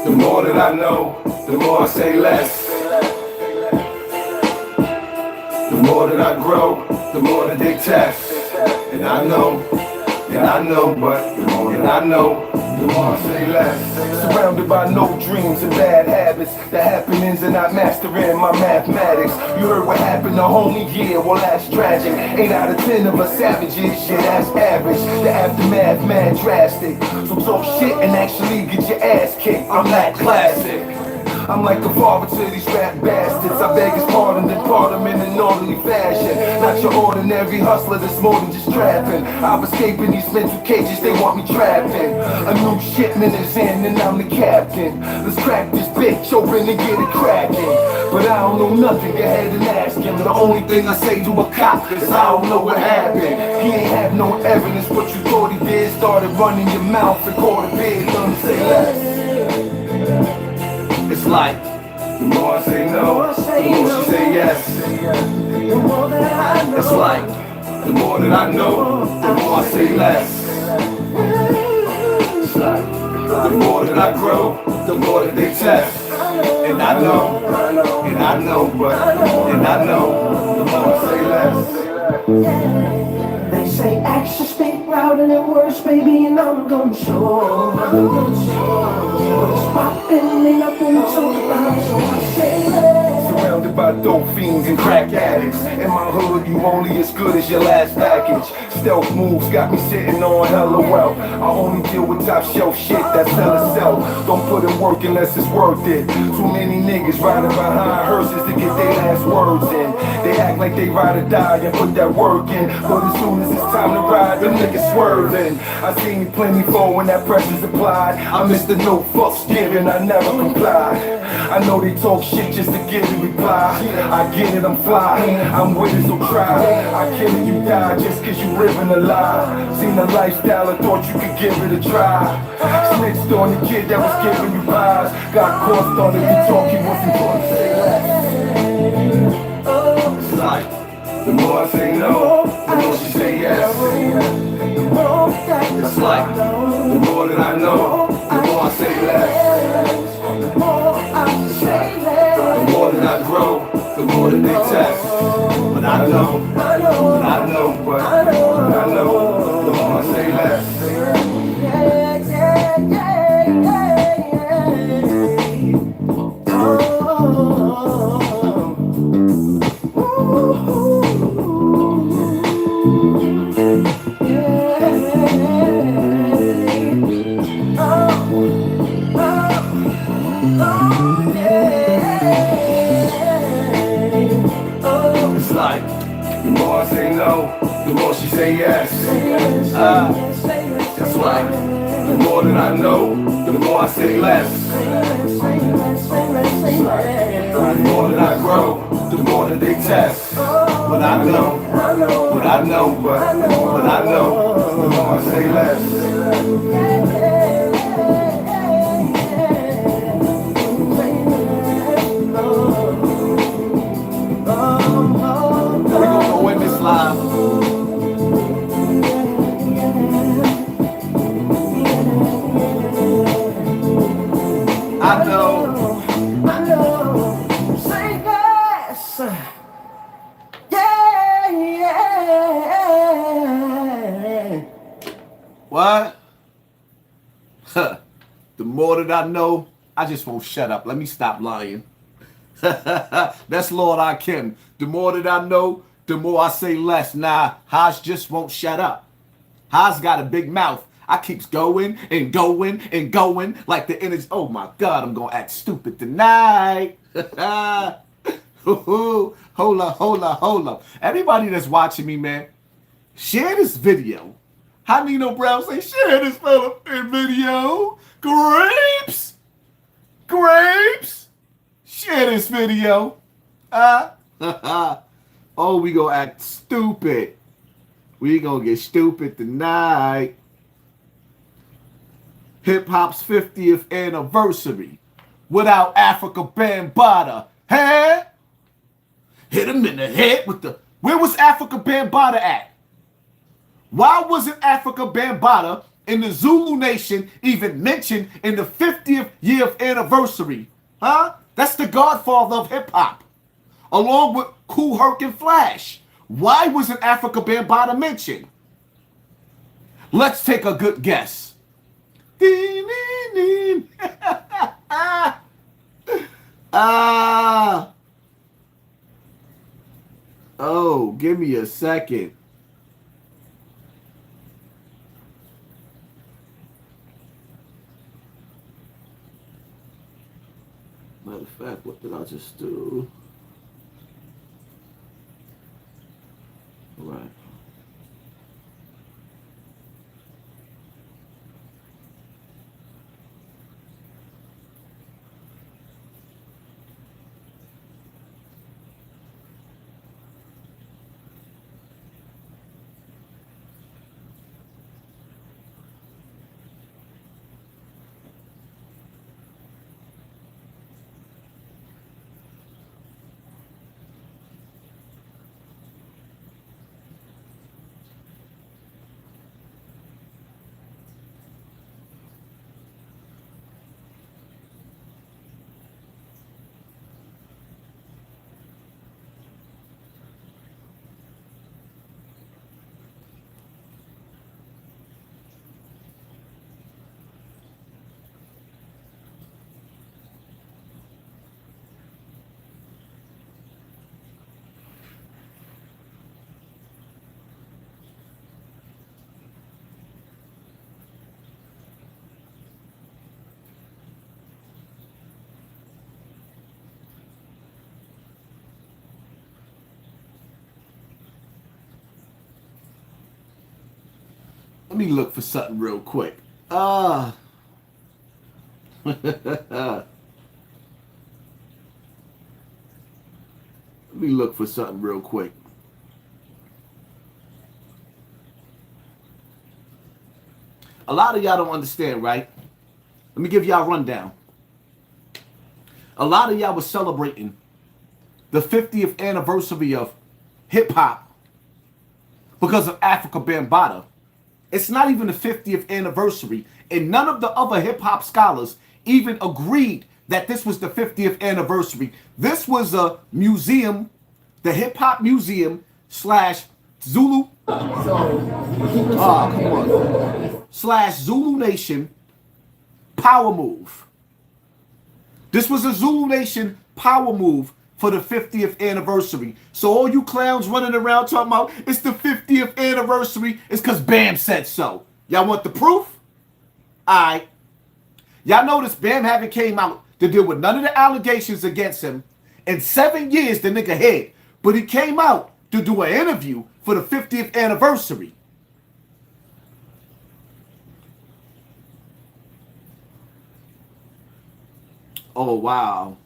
The more that I know, the more I say less. The more that I grow, the more that they test. And I know, but the more that I know, the more I say less. Surrounded by no dreams and bad habits. The happenings and not mastering my mathematics. You heard what happened to homie? Yeah, well that's tragic. 8 out of 10 of us savages, yeah that's average. The aftermath, man, drastic. So talk shit and actually get your ass kicked. I'm that classic. I'm like a father to these rap bastards. I beg his pardon, then pardon them in an orderly fashion. Not your ordinary hustler that's more than just trapping. I'm escaping these mental cages they want me trapped in. A new shipment is in and I'm the captain. Let's crack this bitch open and get it cracking. But I don't know nothing, go ahead and ask him. The only thing I say to a cop is I don't know what happened. He ain't have no evidence, what you thought he did. Started running your mouth and caught a bid, don't say less. It's like, the more I say no, the more she say yes. It's like, the more that I know, the more I say less. It's like, the more that I grow, the more that they test. And I know, but the more I say less. They say actions speak louder than words, baby, and I'm gonna show. What's poppin', ain't nothing to talk about, so I say that. Surrounded by dope fiends and crack addicts. In my hood, you only as good as your last package. Stealth moves got me sitting on hella wealth. I only deal with top shelf shit that sell itself. Don't put in work unless it's worth it. Too many niggas riding behind hearses to get their last words in. They act like they ride or die and put that work in. But as soon as it's time to ride, them niggas swerving. I seen plenty for when that pressure's applied. I miss the no fucks given, I never complied. I know they talk shit just to get a reply. I get it, I'm fly, I'm with it, so try. I kill it, you die just cause you living a lie. Seen a lifestyle, I thought you could give it a try. Snitched on the kid that was giving you pies. Got caught, started to talk, he wasn't going to say less. It's like, the more I say no, the more she say yes. It's like, the more that I know, the more I say less. The more that I grow, the more that they test. But I know, the more I say less. It's like, the more I say no, the more she say yes. That's like, the more that I know, the more I say less. The more that I grow, the more that they test. But I know, the more I say less. I know. Say yes. Yeah. What? The more that I know, I just won't shut up. Let me stop lying. That's Lord I Kim. The more that I know, the more I say less. Nah, Haas just won't shut up. Haas got a big mouth. I keeps going and going and going like the energy. Oh my God, I'm gonna act stupid tonight. Hold up. Everybody that's watching me, man, share this video. How Nino Brown say, share this video. Grapes. Share this video. Oh, we gonna act stupid. We gonna get stupid tonight. Hip hop's 50th anniversary without Africa Bambaataa. Huh? Hit him in the head with the... Where was Africa Bambaataa at? Why wasn't Africa Bambaataa in the Zulu Nation even mentioned in the 50th year of anniversary? Huh? That's the godfather of hip hop, along with Kool Herc and Flash. Why wasn't Africa Bambaataa mentioned? Let's take a good guess. Oh, give me a second. Matter of fact, what did I just do? All right. Let me look for something real quick. Let me look for something real quick. A lot of y'all don't understand, right? Let me give y'all a rundown. A lot of y'all was celebrating the 50th anniversary of hip hop because of Africa Bambaataa. It's not even the 50th anniversary, and none of the other hip hop scholars even agreed that this was the 50th anniversary. This was a museum, the Hip Hop Museum slash Zulu. Come on. Slash Zulu Nation power move. This was a Zulu Nation power move for the 50th anniversary. So all you clowns running around talking about it's the 50th anniversary, it's because Bam said so. Y'all want the proof? Alright. Y'all notice Bam haven't came out to deal with none of the allegations against him. In 7 years, the nigga hid. But he came out to do an interview for the 50th anniversary. Oh, wow.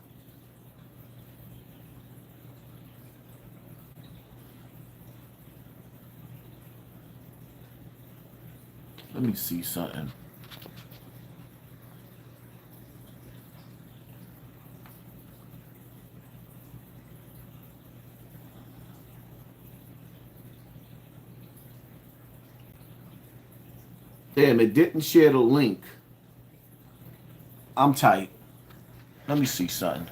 Let me see something. Damn, it didn't share the link. I'm tight. Let me see something.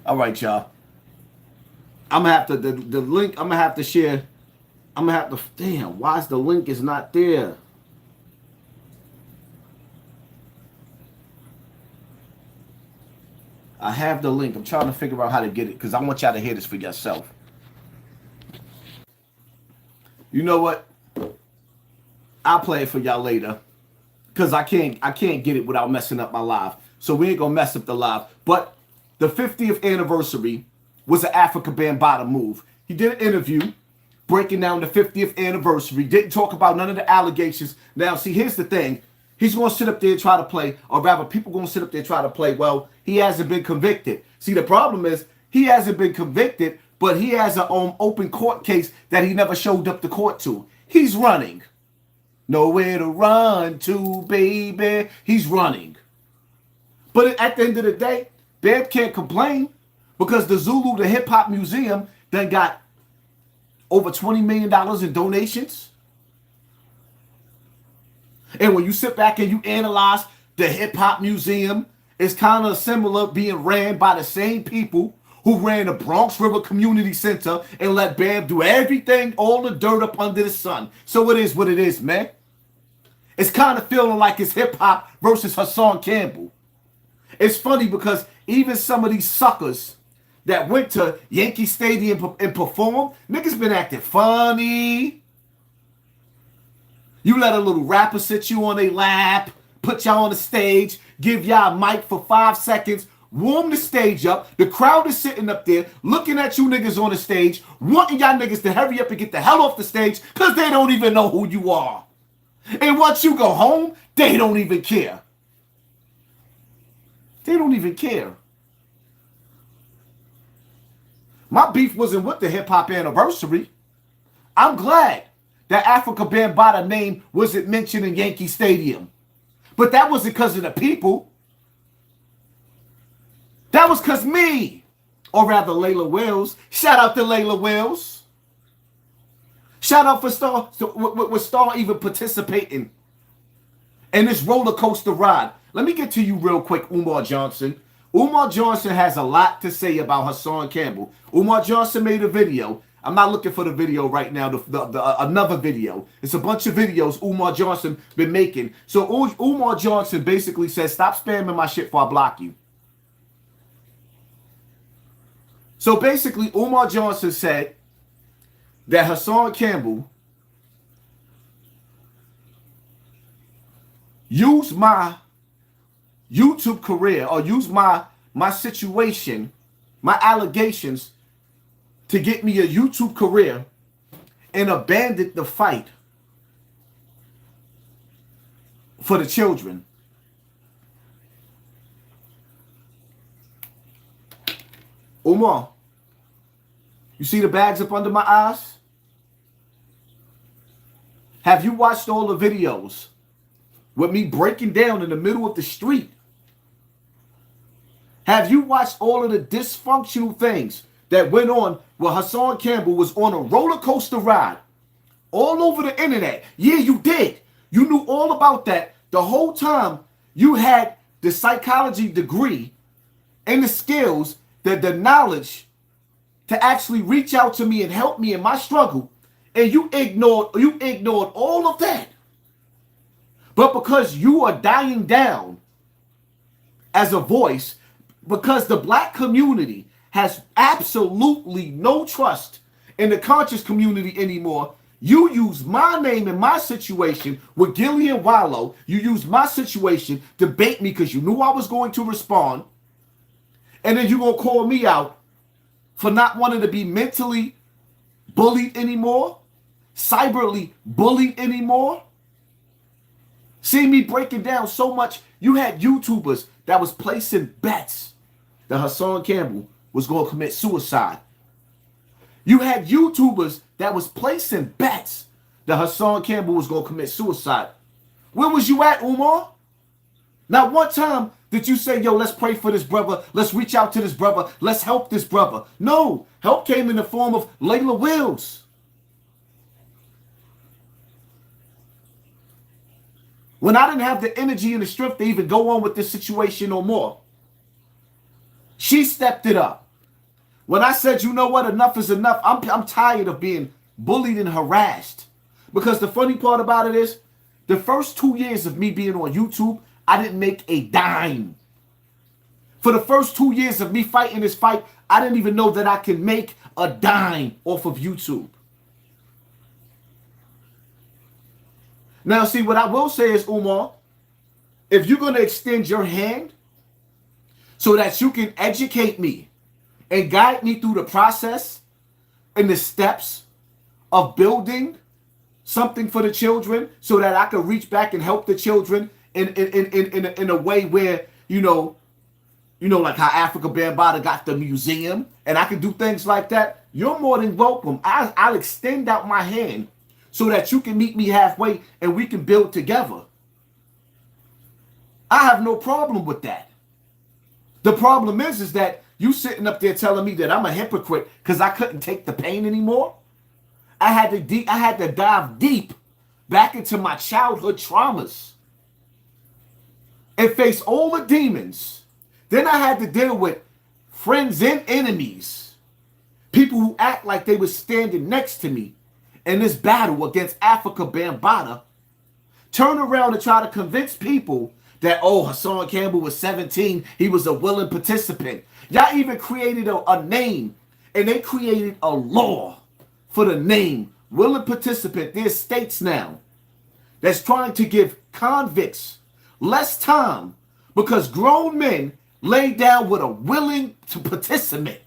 All right, y'all. I'm gonna have to the link. I'm gonna have to share. I'm gonna have to. Damn, why is the link is not there? I have the link. I'm trying to figure out how to get it because I want y'all to hear this for yourself. You know what? I'll play it for y'all later because I can't get it without messing up my live. So we ain't gonna mess up the live. But the 50th anniversary was an Africa Bambaataa move. He did an interview breaking down the 50th anniversary. Didn't talk about none of the allegations. Now, see, here's the thing. He's going to sit up there and try to play, or rather, people going to sit up there and try to play, well, he hasn't been convicted. See, the problem is he hasn't been convicted, but he has an open court case that he never showed up to court to. He's running. Nowhere to run to, baby. He's running. But at the end of the day, Bam can't complain because the Zulu, the Hip Hop Museum, then got over $20 million in donations. And when you sit back and you analyze the hip hop museum, it's kind of similar being ran by the same people who ran the Bronx River Community Center and let Bam do everything, all the dirt up under the sun. So it is what it is, man. It's kind of feeling like it's hip hop versus Hassan Campbell. It's funny because even some of these suckers that went to Yankee Stadium and performed, niggas been acting funny. You let a little rapper sit you on their lap, put y'all on the stage, give y'all a mic for 5 seconds, warm the stage up. The crowd is sitting up there looking at you niggas on the stage, wanting y'all niggas to hurry up and get the hell off the stage because they don't even know who you are. And once you go home, they don't even care. They don't even care. My beef wasn't with the hip hop anniversary. I'm glad that Africa Bambaataa name wasn't mentioned in Yankee Stadium. But that wasn't because of the people. That was because me, or rather Layla Wills. Shout out to Layla Wills. Shout out for Star even participating in this roller coaster ride. Let me get to you real quick, Umar Johnson. Umar Johnson has a lot to say about Hassan Campbell. Umar Johnson made a video. I'm not looking for the video right now, another video. It's a bunch of videos Umar Johnson been making. So Umar Johnson basically says, stop spamming my shit before I block you. So basically, Umar Johnson said that Hassan Campbell used my YouTube career or used my situation, my allegations to get me a YouTube career and abandoned the fight for the children. Umar, you see the bags up under my eyes? Have you watched all the videos with me breaking down in the middle of the street? Have you watched all of the dysfunctional things that went on where Hassan Campbell was on a roller coaster ride all over the internet? Yeah, you did. You knew all about that the whole time. You had the psychology degree and the skills, the knowledge to actually reach out to me and help me in my struggle, and you ignored all of that. But because you are dying down as a voice, because the black community has absolutely no trust in the conscious community anymore, you use my name and my situation with Gillian Wallow. You use my situation to bait me because you knew I was going to respond. And then you're going to call me out for not wanting to be mentally bullied anymore, cyberly bullied anymore. See me breaking down so much. You had YouTubers that was placing bets that Hassan Campbell was going to commit suicide. You had YouTubers that was placing bets that Hassan Campbell was going to commit suicide. Where was you at, Umar? Not one time did you say, yo, let's pray for this brother. Let's reach out to this brother. Let's help this brother. No, help came in the form of Layla Wills. When I didn't have the energy and the strength to even go on with this situation no more, she stepped it up. When I said, you know what, enough is enough, I'm tired of being bullied and harassed. Because the funny part about it is, the first 2 years of me being on YouTube, I didn't make a dime. For the first 2 years of me fighting this fight, I didn't even know that I could make a dime off of YouTube. Now, see, what I will say is, Umar, if you're going to extend your hand so that you can educate me and guide me through the process and the steps of building something for the children so that I can reach back and help the children in a way where, you know, like how Africa Bambaataa got the museum and I can do things like that, you're more than welcome. I'll extend out my hand so that you can meet me halfway and we can build together. I have no problem with that. The problem is that you sitting up there telling me that I'm a hypocrite because I couldn't take the pain anymore. I had to dive deep back into my childhood traumas and face all the demons. Then I had to deal with friends and enemies, people who act like they were standing next to me in this battle against Africa Bambaataa, turn around and try to convince people that, oh, Hassan Campbell was 17, he was a willing participant. Y'all even created a name, and they created a law for the name willing participant. There's states now that's trying to give convicts less time because grown men lay down with a willing to participant.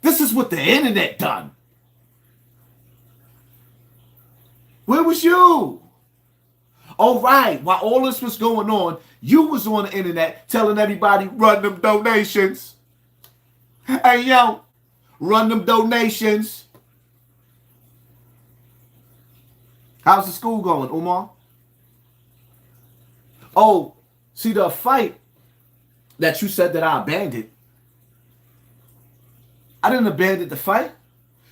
This is what the internet done. Where was you? All right, while all this was going on, you was on the internet telling everybody, run them donations. Hey, yo, run them donations. How's the school going, Umar? Oh, see, the fight that you said that I abandoned, I didn't abandon the fight.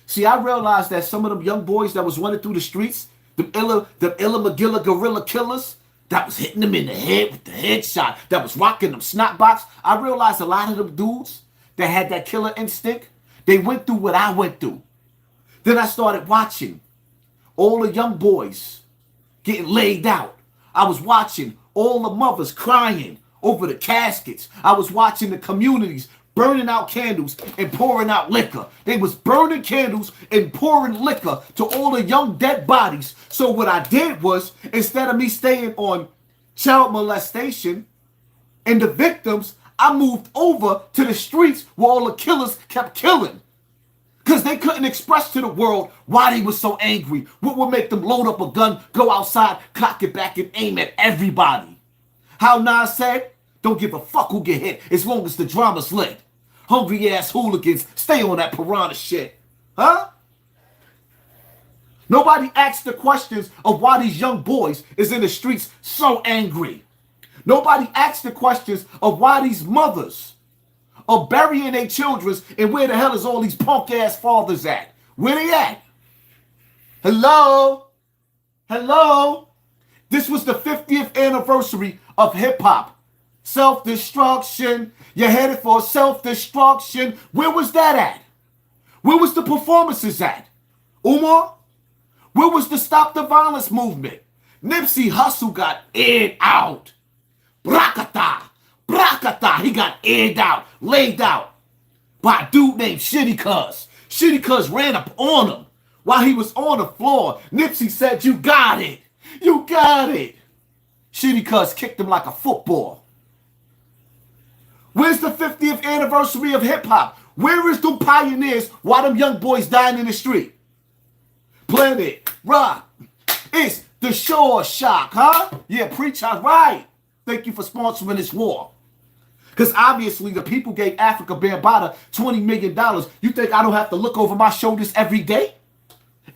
See, I realized that some of them young boys that was running through the streets, the Illa McGilla gorilla killers, that was hitting them in the head with the headshot, that was rocking them snot box. I realized a lot of them dudes that had that killer instinct, they went through what I went through. Then I started watching all the young boys getting laid out. I was watching all the mothers crying over the caskets. I was watching the communities burning out candles and pouring out liquor. They was burning candles and pouring liquor to all the young dead bodies. So what I did was, instead of me staying on child molestation and the victims, I moved over to the streets where all the killers kept killing. Because they couldn't express to the world why they were so angry. What would make them load up a gun, go outside, cock it back, and aim at everybody. How Nas said, don't give a fuck who get hit as long as the drama's lit. Hungry ass hooligans, stay on that piranha shit. Huh? Nobody asked the questions of why these young boys is in the streets so angry. Nobody asked the questions of why these mothers are burying their children and where the hell is all these punk ass fathers at? Where they at? Hello? Hello? This was the 50th anniversary of hip hop. Self-destruction. You're headed for self-destruction. Where was that at? Where was the performances at? Umar? Where was the Stop the Violence movement? Nipsey Hussle got aired out. Brakata. Brakata. He got aired out, laid out by a dude named Shitty Cuz. Shitty Cuz ran up on him while he was on the floor. Nipsey said, you got it. You got it. Shitty Cuz kicked him like a football. Where's the 50th anniversary of hip-hop? Where is them pioneers while them young boys dying in the street? Planet Rock. It's the Shore Shock, huh? Yeah, preach out right. Thank you for sponsoring this war. Because obviously the people gave Africa Bambaataa $20 million. You think I don't have to look over my shoulders every day?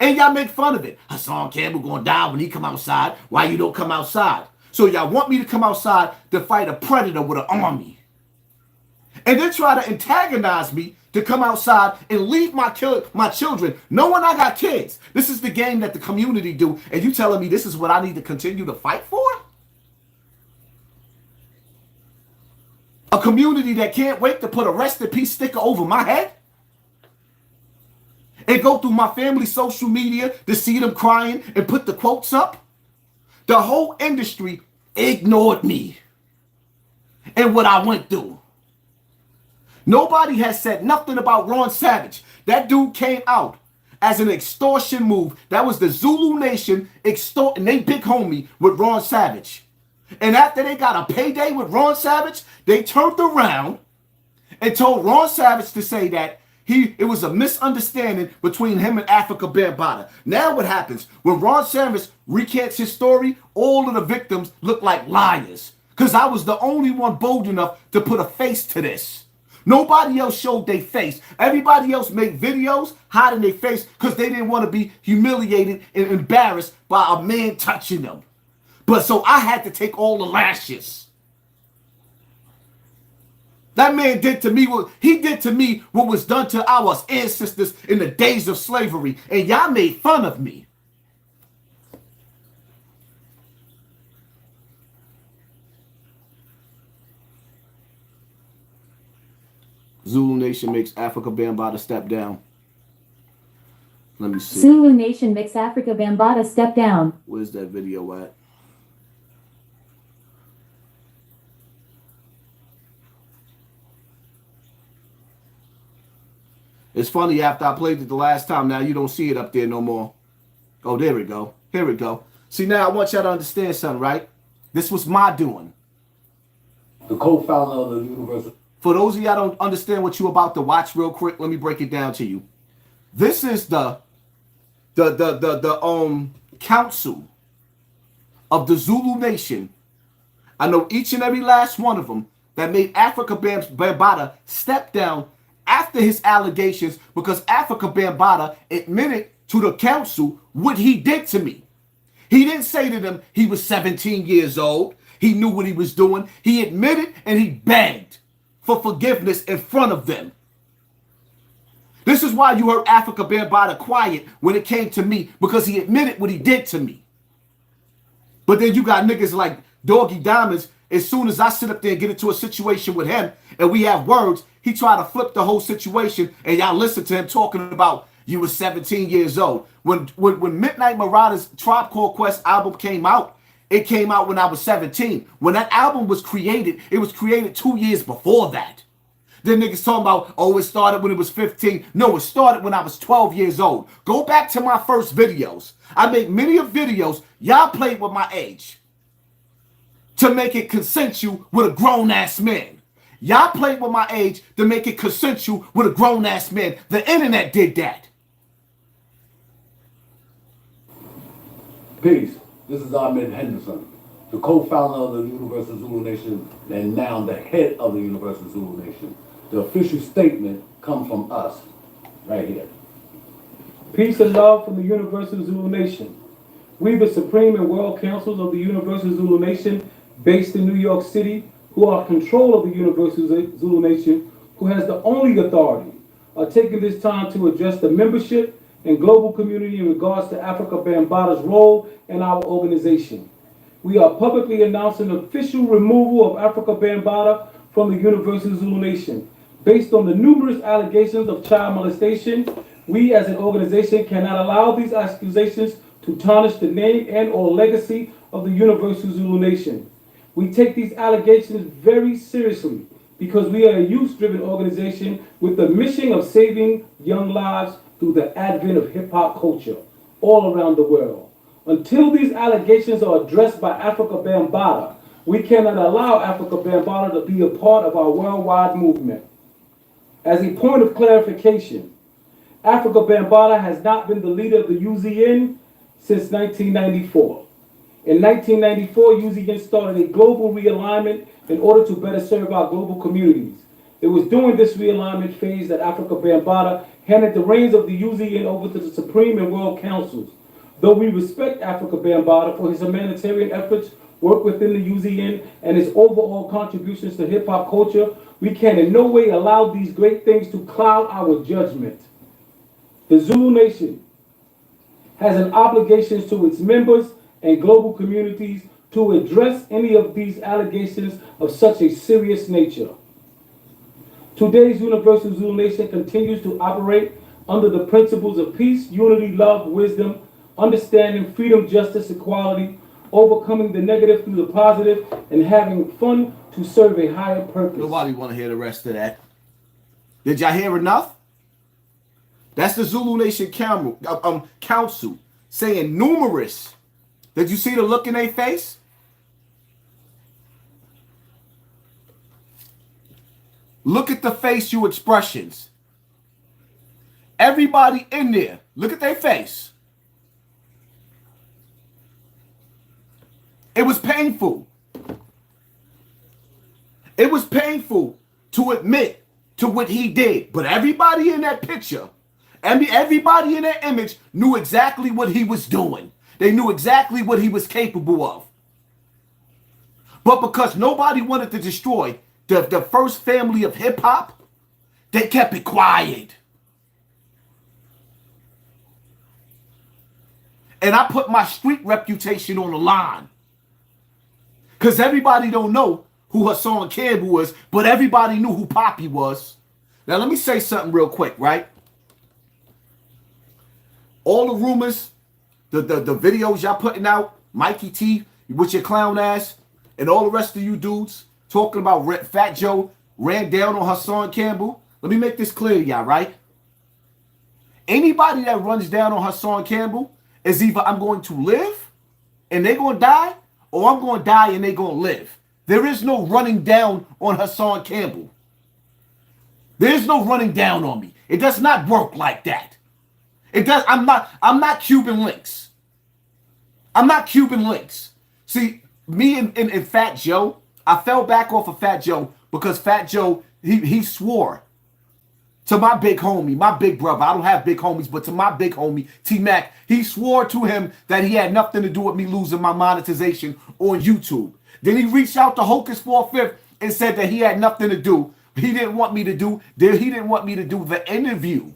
And y'all make fun of it. Hassan Campbell gonna die when he come outside. Why you don't come outside? So y'all want me to come outside to fight a predator with an army. And then try to antagonize me to come outside and leave my children knowing I got kids. This is the game that the community do. And you telling me this is what I need to continue to fight for? A community that can't wait to put a rest in peace sticker over my head? And go through my family's social media to see them crying and put the quotes up? The whole industry ignored me and what I went through. Nobody has said nothing about Ron Savage. That dude came out as an extortion move. That was the Zulu Nation extorting they big homie with Ron Savage. And after they got a payday with Ron Savage, they turned around and told Ron Savage to say that it was a misunderstanding between him and Africa Bambaataa. Now what happens? When Ron Savage recants his story, all of the victims look like liars. Because I was the only one bold enough to put a face to this. Nobody else showed their face. Everybody else made videos hiding their face because they didn't want to be humiliated and embarrassed by a man touching them. But so I had to take all the lashes. That man did to me what was done to our ancestors in the days of slavery, and y'all made fun of me. Zulu Nation makes Africa Bambaataa step down. Let me see. Zulu Nation makes Africa Bambaataa step down. Where's that video at? It's funny, after I played it the last time, now you don't see it up there no more. Oh, there we go. Here we go. See, now I want y'all to understand something, right? This was my doing. The co-founder of the Universal. For those of y'all don't understand what you're about to watch real quick, let me break it down to you. This is the council of the Zulu Nation. I know each and every last one of them that made Africa Bambaataa step down after his allegations, because Africa Bambaataa admitted to the council what he did to me. He didn't say to them he was 17 years old. He knew what he was doing. He admitted and he begged for forgiveness in front of them. This is why you heard Africa Bambaataa quiet when it came to me, because he admitted what he did to me. But then you got niggas like Doggy Diamonds. As soon as I sit up there and get into a situation with him and we have words, he tried to flip the whole situation, and y'all listen to him talking about you were 17 years old. When Midnight Marauders Tribe Called Quest album came out, it came out when I was 17. When that album was created, it was created 2 years before that. Then niggas talking about, oh, it started when it was 15. No, it started when I was 12 years old. Go back to my first videos. I made many of videos. Y'all played with my age to make it consensual with a grown-ass man. Y'all played with my age to make it consensual with a grown-ass man. The internet did that. Peace. This is Ahmed Henderson, the co-founder of the Universal Zulu Nation and now the head of the Universal Zulu Nation. The official statement comes from us, right here. Peace and love from the Universal Zulu Nation. We, the Supreme and World Councils of the Universal Zulu Nation, based in New York City, who are in control of the Universal Zulu Nation, who has the only authority, are taking this time to address the membership and global community in regards to Africa Bambaataa's role in our organization. We are publicly announcing the official removal of Africa Bambaataa from the Universal Zulu Nation. Based on the numerous allegations of child molestation, we as an organization cannot allow these accusations to tarnish the name and or legacy of the Universal Zulu Nation. We take these allegations very seriously because we are a youth-driven organization with the mission of saving young lives through the advent of hip-hop culture all around the world. Until these allegations are addressed by Africa Bambaataa, we cannot allow Africa Bambaataa to be a part of our worldwide movement. As a point of clarification, Africa Bambaataa has not been the leader of the UZN since 1994. In 1994, UZN started a global realignment in order to better serve our global communities. It was during this realignment phase that Africa Bambaataa handed the reins of the UZN over to the Supreme and World Councils. Though we respect Africa Bambaataa for his humanitarian efforts, work within the UZN, and his overall contributions to hip-hop culture, we can in no way allow these great things to cloud our judgment. The Zulu Nation has an obligation to its members and global communities to address any of these allegations of such a serious nature. Today's Universal Zulu Nation continues to operate under the principles of peace, unity, love, wisdom, understanding, freedom, justice, equality, overcoming the negative through the positive, and having fun to serve a higher purpose. Nobody want to hear the rest of that. Did y'all hear enough? That's the Zulu Nation Council saying numerous. Did you see the look in their face? Look at the facial expressions. Everybody in there, look at their face. It was painful. It was painful to admit to what he did. But everybody in that picture, everybody in that image knew exactly what he was doing. They knew exactly what he was capable of. But because nobody wanted to destroy the first family of hip hop, they kept it quiet. And I put my street reputation on the line. Because everybody don't know who Hassan Campbell was, but everybody knew who Poppy was. Now, let me say something real quick, right? All the rumors, the videos y'all putting out, Mikey T with your clown ass, and all the rest of you dudes talking about Fat Joe ran down on Hassan Campbell. Let me make this clear to y'all, right? Anybody that runs down on Hassan Campbell is either I'm going to live and they're going to die, or I'm going to die and they're going to live. There is no running down on Hassan Campbell. There is no running down on me. It does not work like that. It does. I'm not Cuban Links. I'm not Cuban Links. See, me and Fat Joe, I fell back off of Fat Joe because Fat Joe, he swore to my big homie, my big brother. I don't have big homies, but to my big homie, T-Mac, he swore to him that he had nothing to do with me losing my monetization on YouTube. Then he reached out to Hocus 4/5 and said that he had nothing to do. He didn't want me to do the interview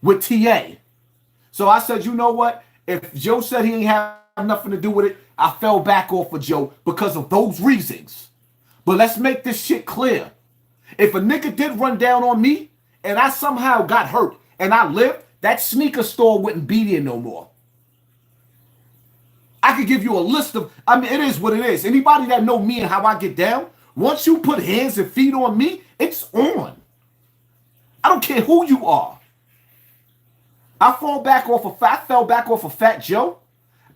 with TA. So I said, you know what? If Joe said he ain't have nothing to do with it, I fell back off of Joe because of those reasons. But let's make this shit clear. If a nigga did run down on me and I somehow got hurt and I lived, that sneaker store wouldn't be there no more. I could give you a list of, it is what it is. Anybody that know me and how I get down, once you put hands and feet on me, it's on. I don't care who you are. I fell back off of Fat Joe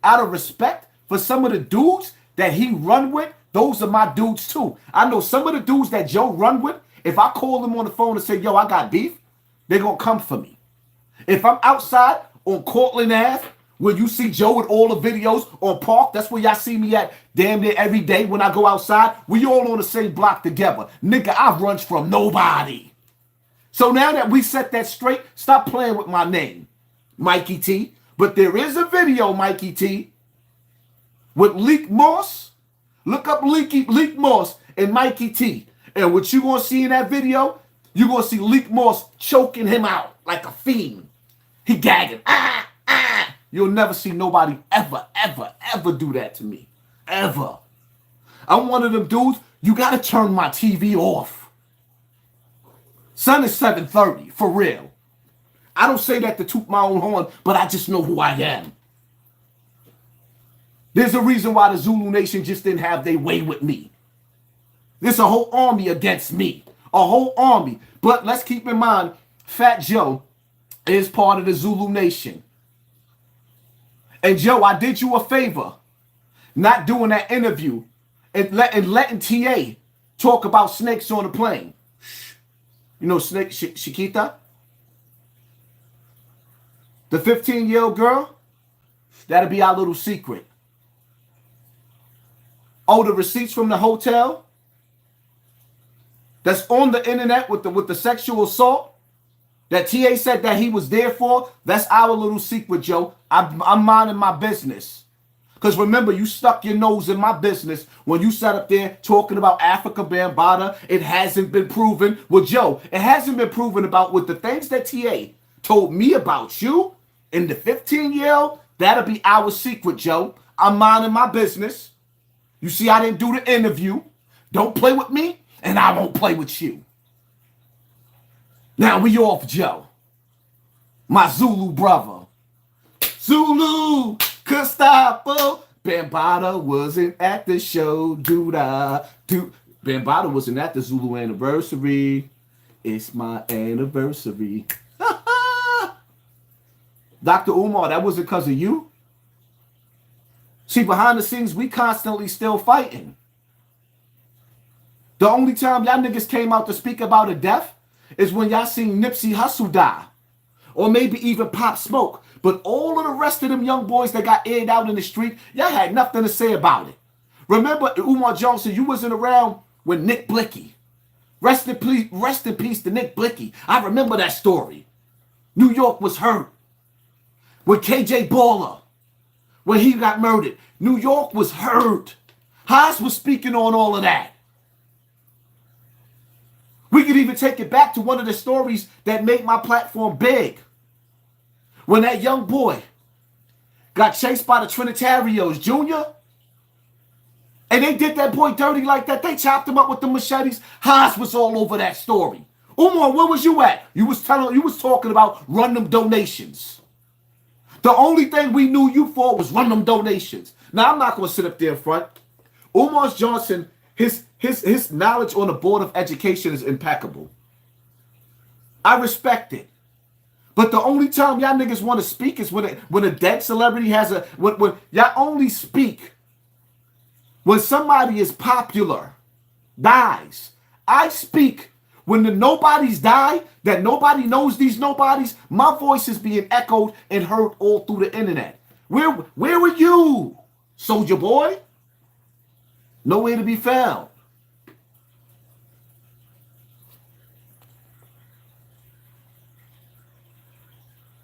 out of respect for some of the dudes that he run with. Those are my dudes too. I know some of the dudes that Joe run with, if I call them on the phone and say, yo, I got beef, they're going to come for me. If I'm outside on Cortland Ave, where you see Joe with all the videos on Park, that's where y'all see me at damn near every day when I go outside. We all on the same block together. Nigga, I runs from nobody. So now that we set that straight, stop playing with my name, Mikey T. But there is a video, Mikey T, with Leak Moss. Look up Leak Moss and Mikey T. And what you going to see in that video, you're going to see Leak Moss choking him out like a fiend. He gagging. You'll never see nobody ever do that to me. Ever. I'm one of them dudes, you got to turn my TV off. Son is 7:30, for real. I don't say that to toot my own horn, but I just know who I am. There's a reason why the Zulu Nation just didn't have their way with me. There's a whole army against me. A whole army. But let's keep in mind, Fat Joe is part of the Zulu Nation. And Joe, I did you a favor not doing that interview and letting TA talk about snakes on the plane. You know Snake Chiquita? The 15-year-old girl? That'll be our little secret. Oh, the receipts from the hotel that's on the internet with the sexual assault that TA said that he was there for, that's our little secret, Joe. I'm minding my business. Because remember, you stuck your nose in my business when you sat up there talking about Africa Bambaataa. It hasn't been proven. Well, Joe, it hasn't been proven about with the things that TA told me about you and the 15-year-old. That'll be our secret, Joe. I'm minding my business. You see, I didn't do the interview. Don't play with me, and I won't play with you. Now we off, Joe. My Zulu brother. Zulu, Gustavo. Bambaataa wasn't at the show. Bambaataa wasn't at the Zulu anniversary. It's my anniversary. Dr. Umar, that wasn't because of you. See, behind the scenes, we constantly still fighting. The only time y'all niggas came out to speak about a death is when y'all seen Nipsey Hussle die. Or maybe even Pop Smoke. But all of the rest of them young boys that got aired out in the street, y'all had nothing to say about it. Remember, Umar Johnson, you wasn't around when Nick Blicky. Rest in peace to Nick Blicky. I remember that story. New York was hurt. With KJ Baller, when he got murdered, New York was hurt. Haas was speaking on all of that. We could even take it back to one of the stories that made my platform big. When that young boy got chased by the Trinitarios, Junior, and they did that boy dirty like that. They chopped him up with the machetes. Haas was all over that story. Umar, where was you at? You was talking about run them donations. The only thing we knew you for was run them donations. Now, I'm not going to sit up there in front. Umar Johnson, his knowledge on the Board of Education is impeccable. I respect it. But the only time y'all niggas want to speak is when a dead celebrity has when y'all only speak when somebody is popular, dies. I speak when the nobodies die, that nobody knows these nobodies. My voice is being echoed and heard all through the internet. Where were you, Soldier Boy? Nowhere to be found.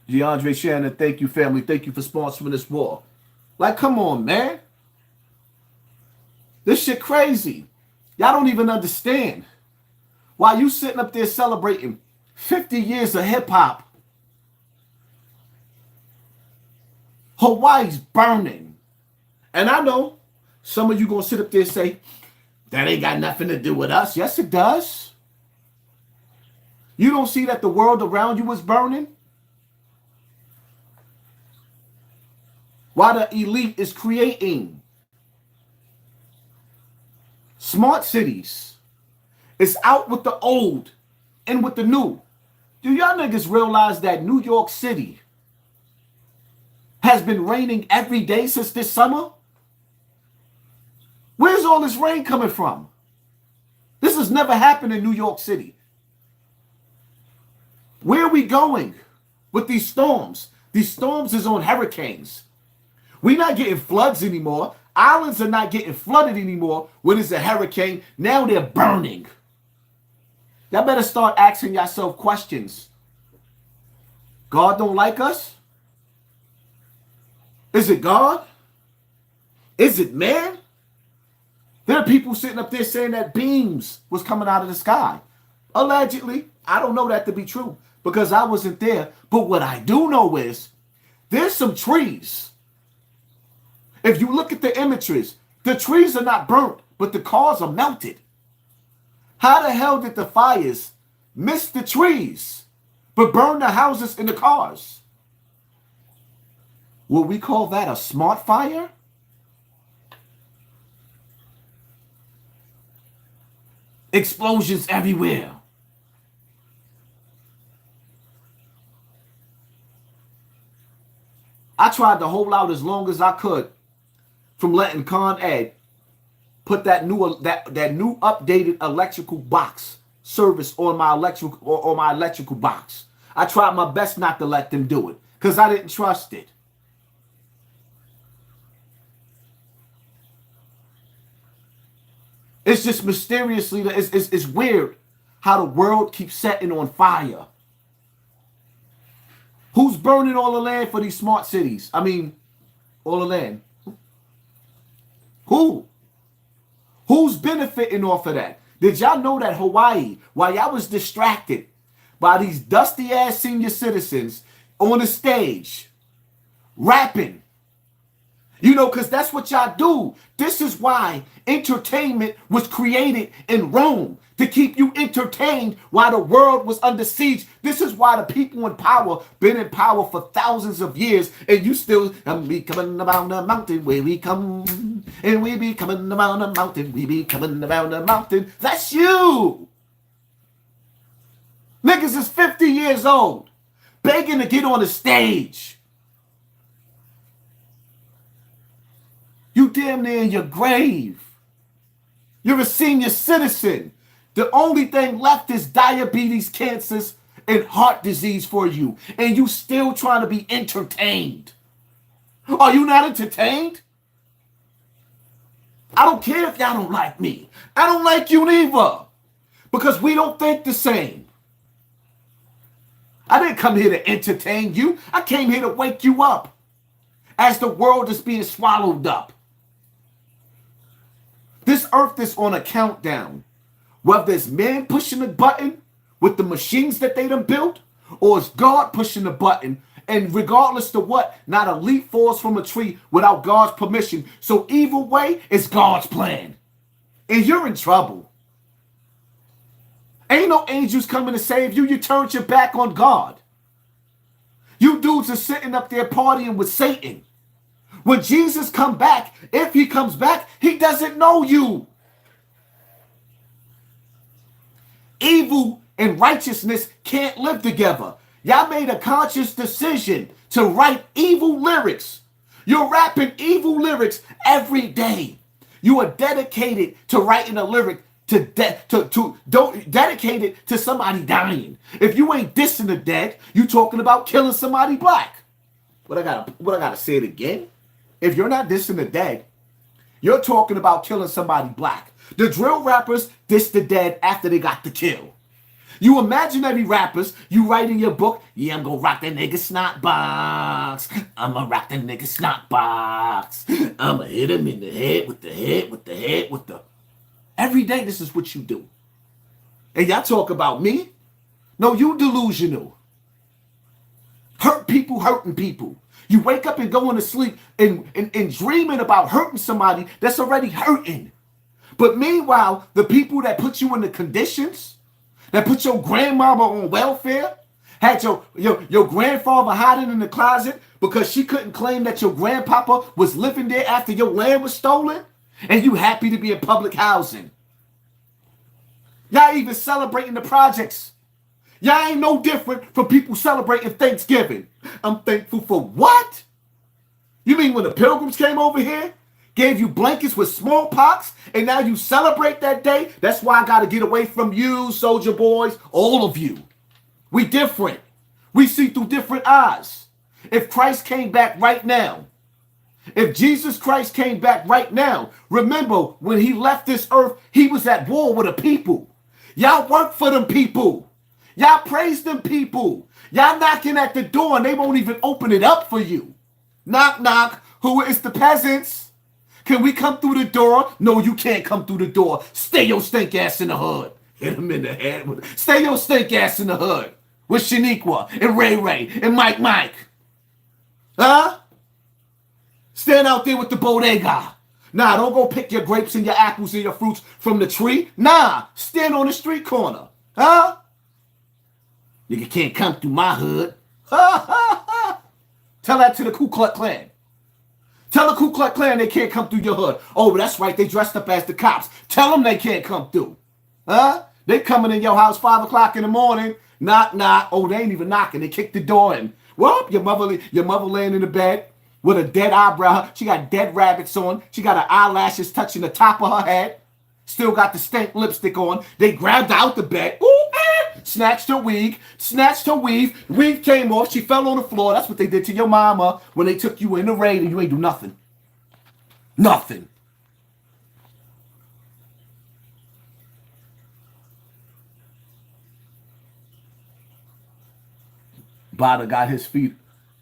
DeAndre Shannon, thank you, family. Thank you for sponsoring this war. Like, come on, man. This shit crazy. Y'all don't even understand. While you sitting up there celebrating 50 years of hip-hop, Hawaii's burning. And I know some of you going to sit up there and say, that ain't got nothing to do with us. Yes, it does. You don't see that the world around you is burning? While the elite is creating smart cities, it's out with the old and with the new. Do y'all niggas realize that New York City has been raining every day since this summer? Where's all this rain coming from? This has never happened in New York City. Where are we going with these storms? These storms is on hurricanes. We're not getting floods anymore. Islands are not getting flooded anymore when it's a hurricane. Now they're burning. Y'all better start asking yourself questions. God don't like us? Is it God? Is it man? There are people sitting up there saying that beams was coming out of the sky. Allegedly. I don't know that to be true because I wasn't there. But what I do know is there's some trees. If you look at the images, the trees are not burnt, but the cars are melted. How the hell did the fires miss the trees, but burn the houses and the cars? Will we call that a smart fire? Explosions everywhere. I tried to hold out as long as I could from letting Con Ed put that new updated electrical box service on my electrical box. I tried my best not to let them do it because I didn't trust it. It's just mysteriously, it's weird how the world keeps setting on fire. Who's burning all the land for these smart cities? I mean, all the land. Who? Who's benefiting off of that? Did y'all know that Hawaii, while y'all was distracted by these dusty ass senior citizens on the stage, rapping, you know, because that's what y'all do. This is why entertainment was created in Rome, to keep you entertained while the world was under siege. This is why the people in power been in power for thousands of years, and you still be coming around the mountain where we come, and we be coming around the mountain, we be coming around the mountain. That's you. Niggas is 50 years old, begging to get on the stage. You damn near in your grave. You're a senior citizen. The only thing left is diabetes, cancers, and heart disease for you. And you still trying to be entertained. Are you not entertained? I don't care if y'all don't like me. I don't like you neither. Because we don't think the same. I didn't come here to entertain you. I came here to wake you up as the world is being swallowed up. This earth is on a countdown. Whether it's man pushing the button with the machines that they done built, or it's God pushing the button. And regardless to what, not a leaf falls from a tree without God's permission. So either way, it's God's plan. And you're in trouble. Ain't no angels coming to save you. You turned your back on God. You dudes are sitting up there partying with Satan. When Jesus come back, if he comes back, he doesn't know you. Evil and righteousness can't live together. Y'all made a conscious decision to write evil lyrics. You're rapping evil lyrics every day. You are dedicated to writing a lyric dedicated to somebody dying. If you ain't dissing the dead, you talking about killing somebody black. What I gotta say it again? If you're not dissing the dead, you're talking about killing somebody black. The drill rappers diss the dead after they got the kill. You imaginary rappers, you write in your book, yeah, I'm gonna rock that nigga snot box. I'ma rock that nigga snot box. I'ma hit him in the head with the head with the head with the... Every day this is what you do. And y'all talk about me? No, you delusional. Hurt people hurting people. You wake up and going to sleep and dreaming about hurting somebody that's already hurting. But meanwhile, the people that put you in the conditions, that put your grandmama on welfare, had your grandfather hiding in the closet because she couldn't claim that your grandpapa was living there after your land was stolen, and you happy to be in public housing. Y'all even celebrating the projects. Y'all ain't no different from people celebrating Thanksgiving. I'm thankful for what? You mean when the Pilgrims came over here, gave you blankets with smallpox, and now you celebrate that day? That's why I got to get away from you, soldier boys, all of you. We different. We see through different eyes. If Christ came back right now, if Jesus Christ came back right now, remember when he left this earth, he was at war with the people. Y'all work for them people. Y'all praise them people. Y'all knocking at the door and they won't even open it up for you. Knock, knock. Who is the peasants? Can we come through the door? No, you can't come through the door. Stay your stink ass in the hood. Hit him in the head. Stay your stink ass in the hood. With Shaniqua and Ray Ray and Mike. Huh? Stand out there with the bodega. Nah, don't go pick your grapes and your apples and your fruits from the tree. Nah, stand on the street corner. Huh? Nigga can't come through my hood. Tell that to the Ku Klux Klan. Tell the Ku Klux Klan they can't come through your hood. Oh, that's right, they dressed up as the cops. Tell them they can't come through. Huh? They coming in your house 5 o'clock in the morning. Knock, knock. Oh, they ain't even knocking. They kicked the door in. Well, your mother laying in the bed with a dead eyebrow. She got dead rabbits on. She got her eyelashes touching the top of her head. Still got the stank lipstick on. They grabbed her out the bed. Ooh, snatched her wig. Weave came off. She fell on the floor. That's what they did to your mama when they took you in the raid and you ain't do nothing. Nothing. Bada got his feet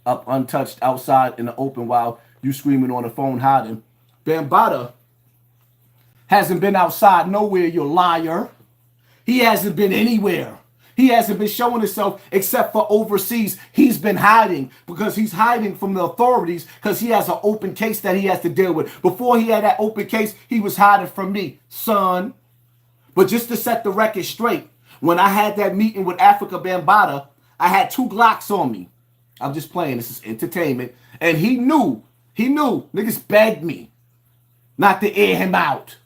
up untouched outside in the open while you screaming on the phone hiding. Bambada hasn't been outside nowhere, you liar. He hasn't been anywhere. He hasn't been showing himself except for overseas. He's been hiding because he's hiding from the authorities because he has an open case that he has to deal with. Before he had that open case, he was hiding from me, son. But just to set the record straight, when I had that meeting with Africa Bambaataa, I had 2 Glocks on me. I'm just playing. This is entertainment. And he knew. Niggas begged me not to air him out.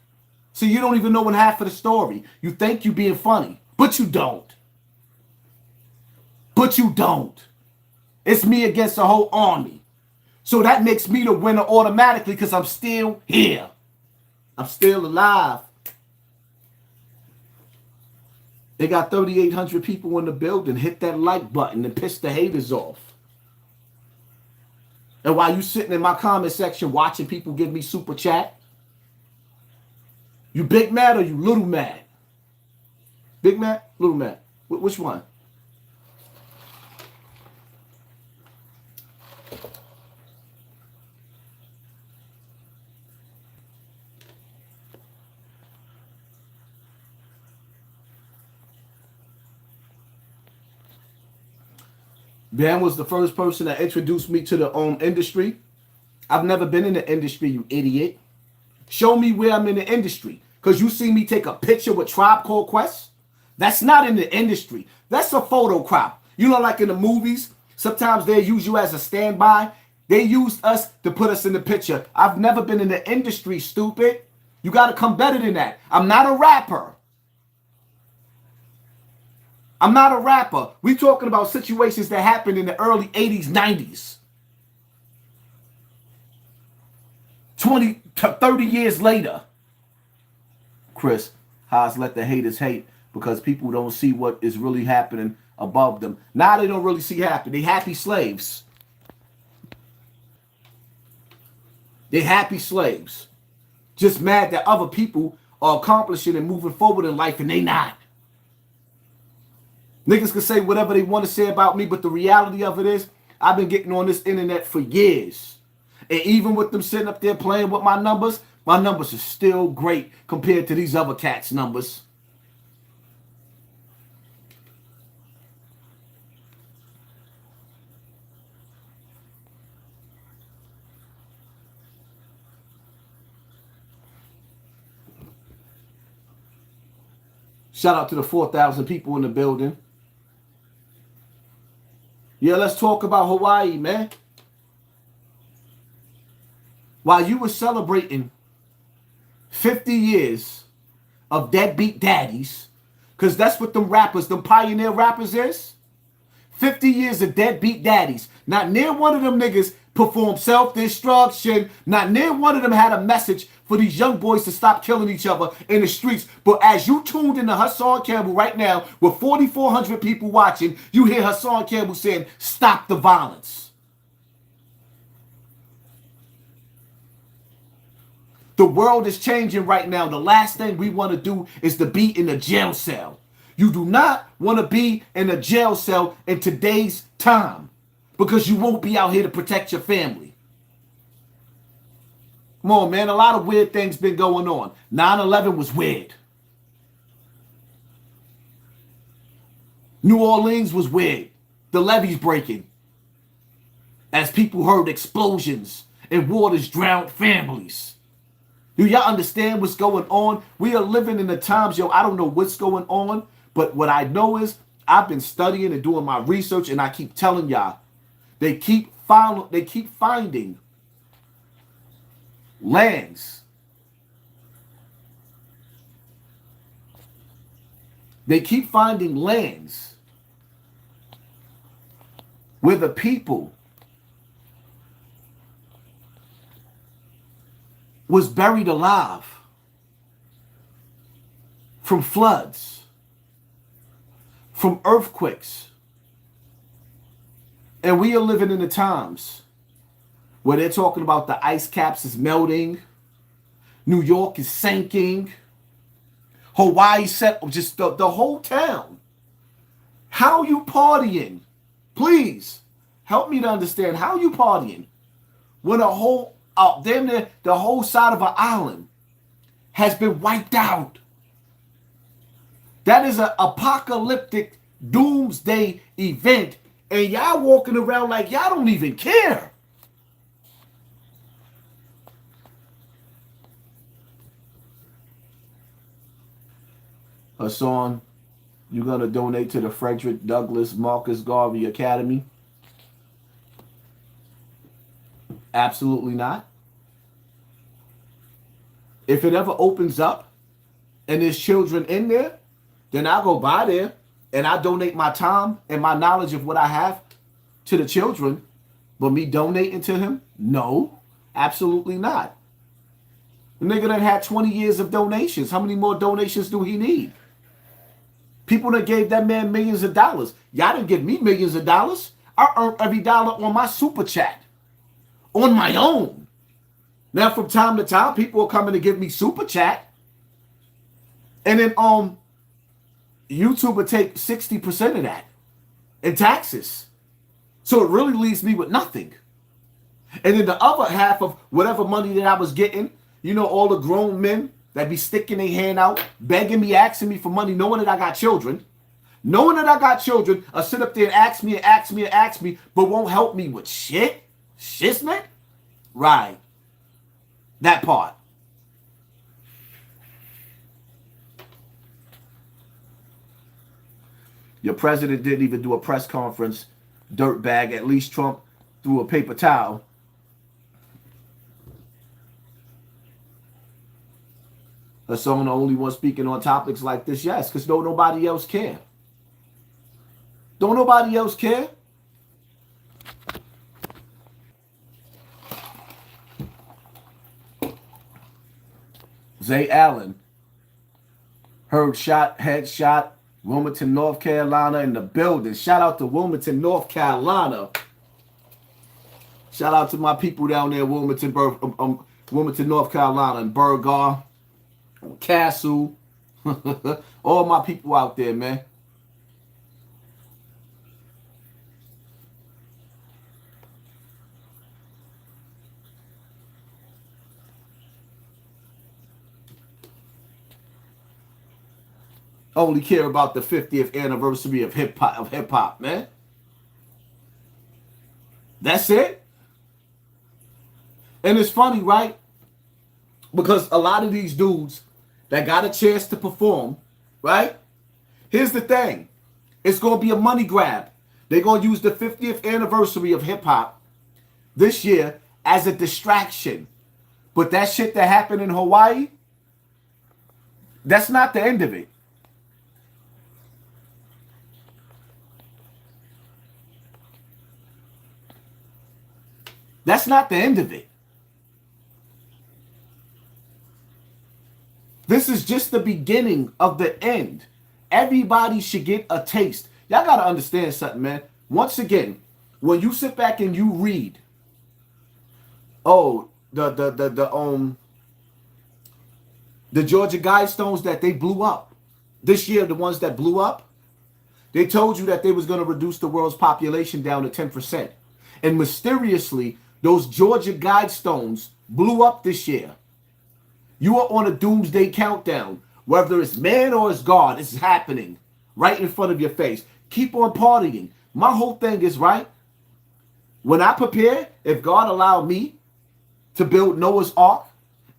See, you don't even know one half of the story. You think you being funny, but you don't. It's me against the whole army. So that makes me the winner automatically because I'm still here. I'm still alive. They got 3,800 people in the building. Hit that like button and piss the haters off. And while you sitting in my comment section watching people give me super chat, you big mad or you little mad? Big mad? Little mad? Which one? Ben was the first person that introduced me to the industry. I've never been in the industry, you idiot. Show me where I'm in the industry. Because you see me take a picture with Tribe Called Quest. That's not in the industry. That's a photo crop. You know, like in the movies, sometimes they use you as a standby. They used us to put us in the picture. I've never been in the industry, stupid. You got to come better than that. I'm not a rapper. I'm not a rapper. We talking about situations that happened in the early 80s, 90s. 20 to 30 years later. Chris, Haas, let the haters hate because people don't see what is really happening above them. Now they don't really see happening. They happy slaves. They happy slaves. Just mad that other people are accomplishing and moving forward in life and they not. Niggas can say whatever they want to say about me, but the reality of it is I've been getting on this internet for years. And even with them sitting up there playing with my numbers are still great compared to these other cats' numbers. Shout out to the 4,000 people in the building. Yeah, let's talk about Hawaii, man. While you were celebrating 50 years of deadbeat daddies, because that's what them rappers, them pioneer rappers is. 50 years of deadbeat daddies. Not near one of them niggas performed self-destruction. Not near one of them had a message for these young boys to stop killing each other in the streets. But as you tuned into Hassan Campbell right now with 4,400 people watching, you hear Hassan Campbell saying, stop the violence. The world is changing right now. The last thing we want to do is to be in a jail cell. You do not want to be in a jail cell in today's time because you won't be out here to protect your family. Come on, man. A lot of weird things been going on. 9/11 was weird. New Orleans was weird. The levees breaking. As people heard explosions and waters drowned families. Do y'all understand what's going on? We are living in the times, yo, I don't know what's going on, but what I know is I've been studying and doing my research, and I keep telling y'all, they keep finding lands. They keep finding lands where the people was buried alive from floods, from earthquakes. And we are living in the times where they're talking about the ice caps is melting, New York is sinking, Hawaii set, just the whole town. How you partying? Please help me to understand how you partying when a whole damn near the whole side of an island has been wiped out. That is an apocalyptic doomsday event, and y'all walking around like y'all don't even care. Hassan, you gonna donate to the Frederick Douglass Marcus Garvey Academy? Absolutely not. If it ever opens up and there's children in there, then I'll go by there and I donate my time and my knowledge of what I have to the children. But me donating to him? No, absolutely not. The nigga done had 20 years of donations. How many more donations do he need? People that gave that man millions of dollars. Y'all didn't give me millions of dollars. I earned every dollar on my super chat. On my own. Now from time to time, people are coming to give me super chat. And then YouTube would take 60% of that in taxes. So it really leaves me with nothing. And then the other half of whatever money that I was getting, you know, all the grown men that be sticking their hand out, begging me, asking me for money, knowing that I got children. Knowing that I got children, sit up there and ask me and ask me and ask me, but won't help me with shit? Shiznit? Right. That part. Your president didn't even do a press conference, dirtbag. At least Trump threw a paper towel. Hassan the only one speaking on topics like this? Yes, because don't nobody else care. Don't nobody else care? Zay Allen, heard shot, headshot, Wilmington, North Carolina in the building. Shout out to Wilmington, North Carolina. Shout out to my people down there in Wilmington, Wilmington, North Carolina, and Burgar, Castle. All my people out there, man. Only care about the 50th anniversary of hip hop, man. That's it. And it's funny, right? Because a lot of these dudes that got a chance to perform, right? Here's the thing. It's going to be a money grab. They're going to use the 50th anniversary of hip hop this year as a distraction. But that shit that happened in Hawaii, that's not the end of it. That's not the end of it. This is just the beginning of the end. Everybody should get a taste. Y'all got to understand something, man. Once again, when you sit back and you read, oh, the Georgia Guidestones that they blew up this year, the ones that blew up, they told you that they was going to reduce the world's population down to 10%. And mysteriously, those Georgia Guidestones blew up this year. You are on a doomsday countdown. Whether it's man or it's God, it's happening right in front of your face. Keep on partying. My whole thing is, right, when I prepare, if God allowed me to build Noah's Ark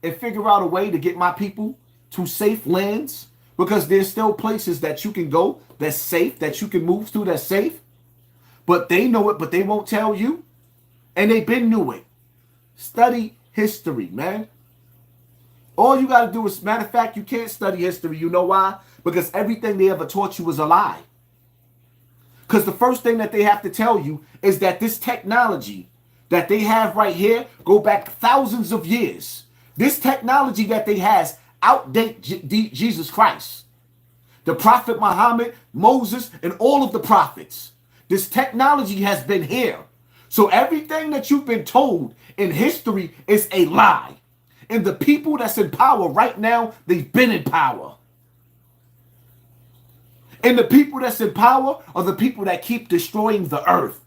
and figure out a way to get my people to safe lands, because there's still places that you can go that's safe, that you can move to that's safe, but they know it, but they won't tell you. And they been knew it. Study history, man. All you got to do is, matter of fact, you can't study history. You know why? Because everything they ever taught you was a lie. Because the first thing that they have to tell you is that this technology that they have right here go back thousands of years. This technology that they has outdate Jesus Christ, the Prophet Muhammad, Moses, and all of the prophets. This technology has been here. So everything that you've been told in history is a lie. And the people that's in power right now, they've been in power. And the people that's in power are the people that keep destroying the earth.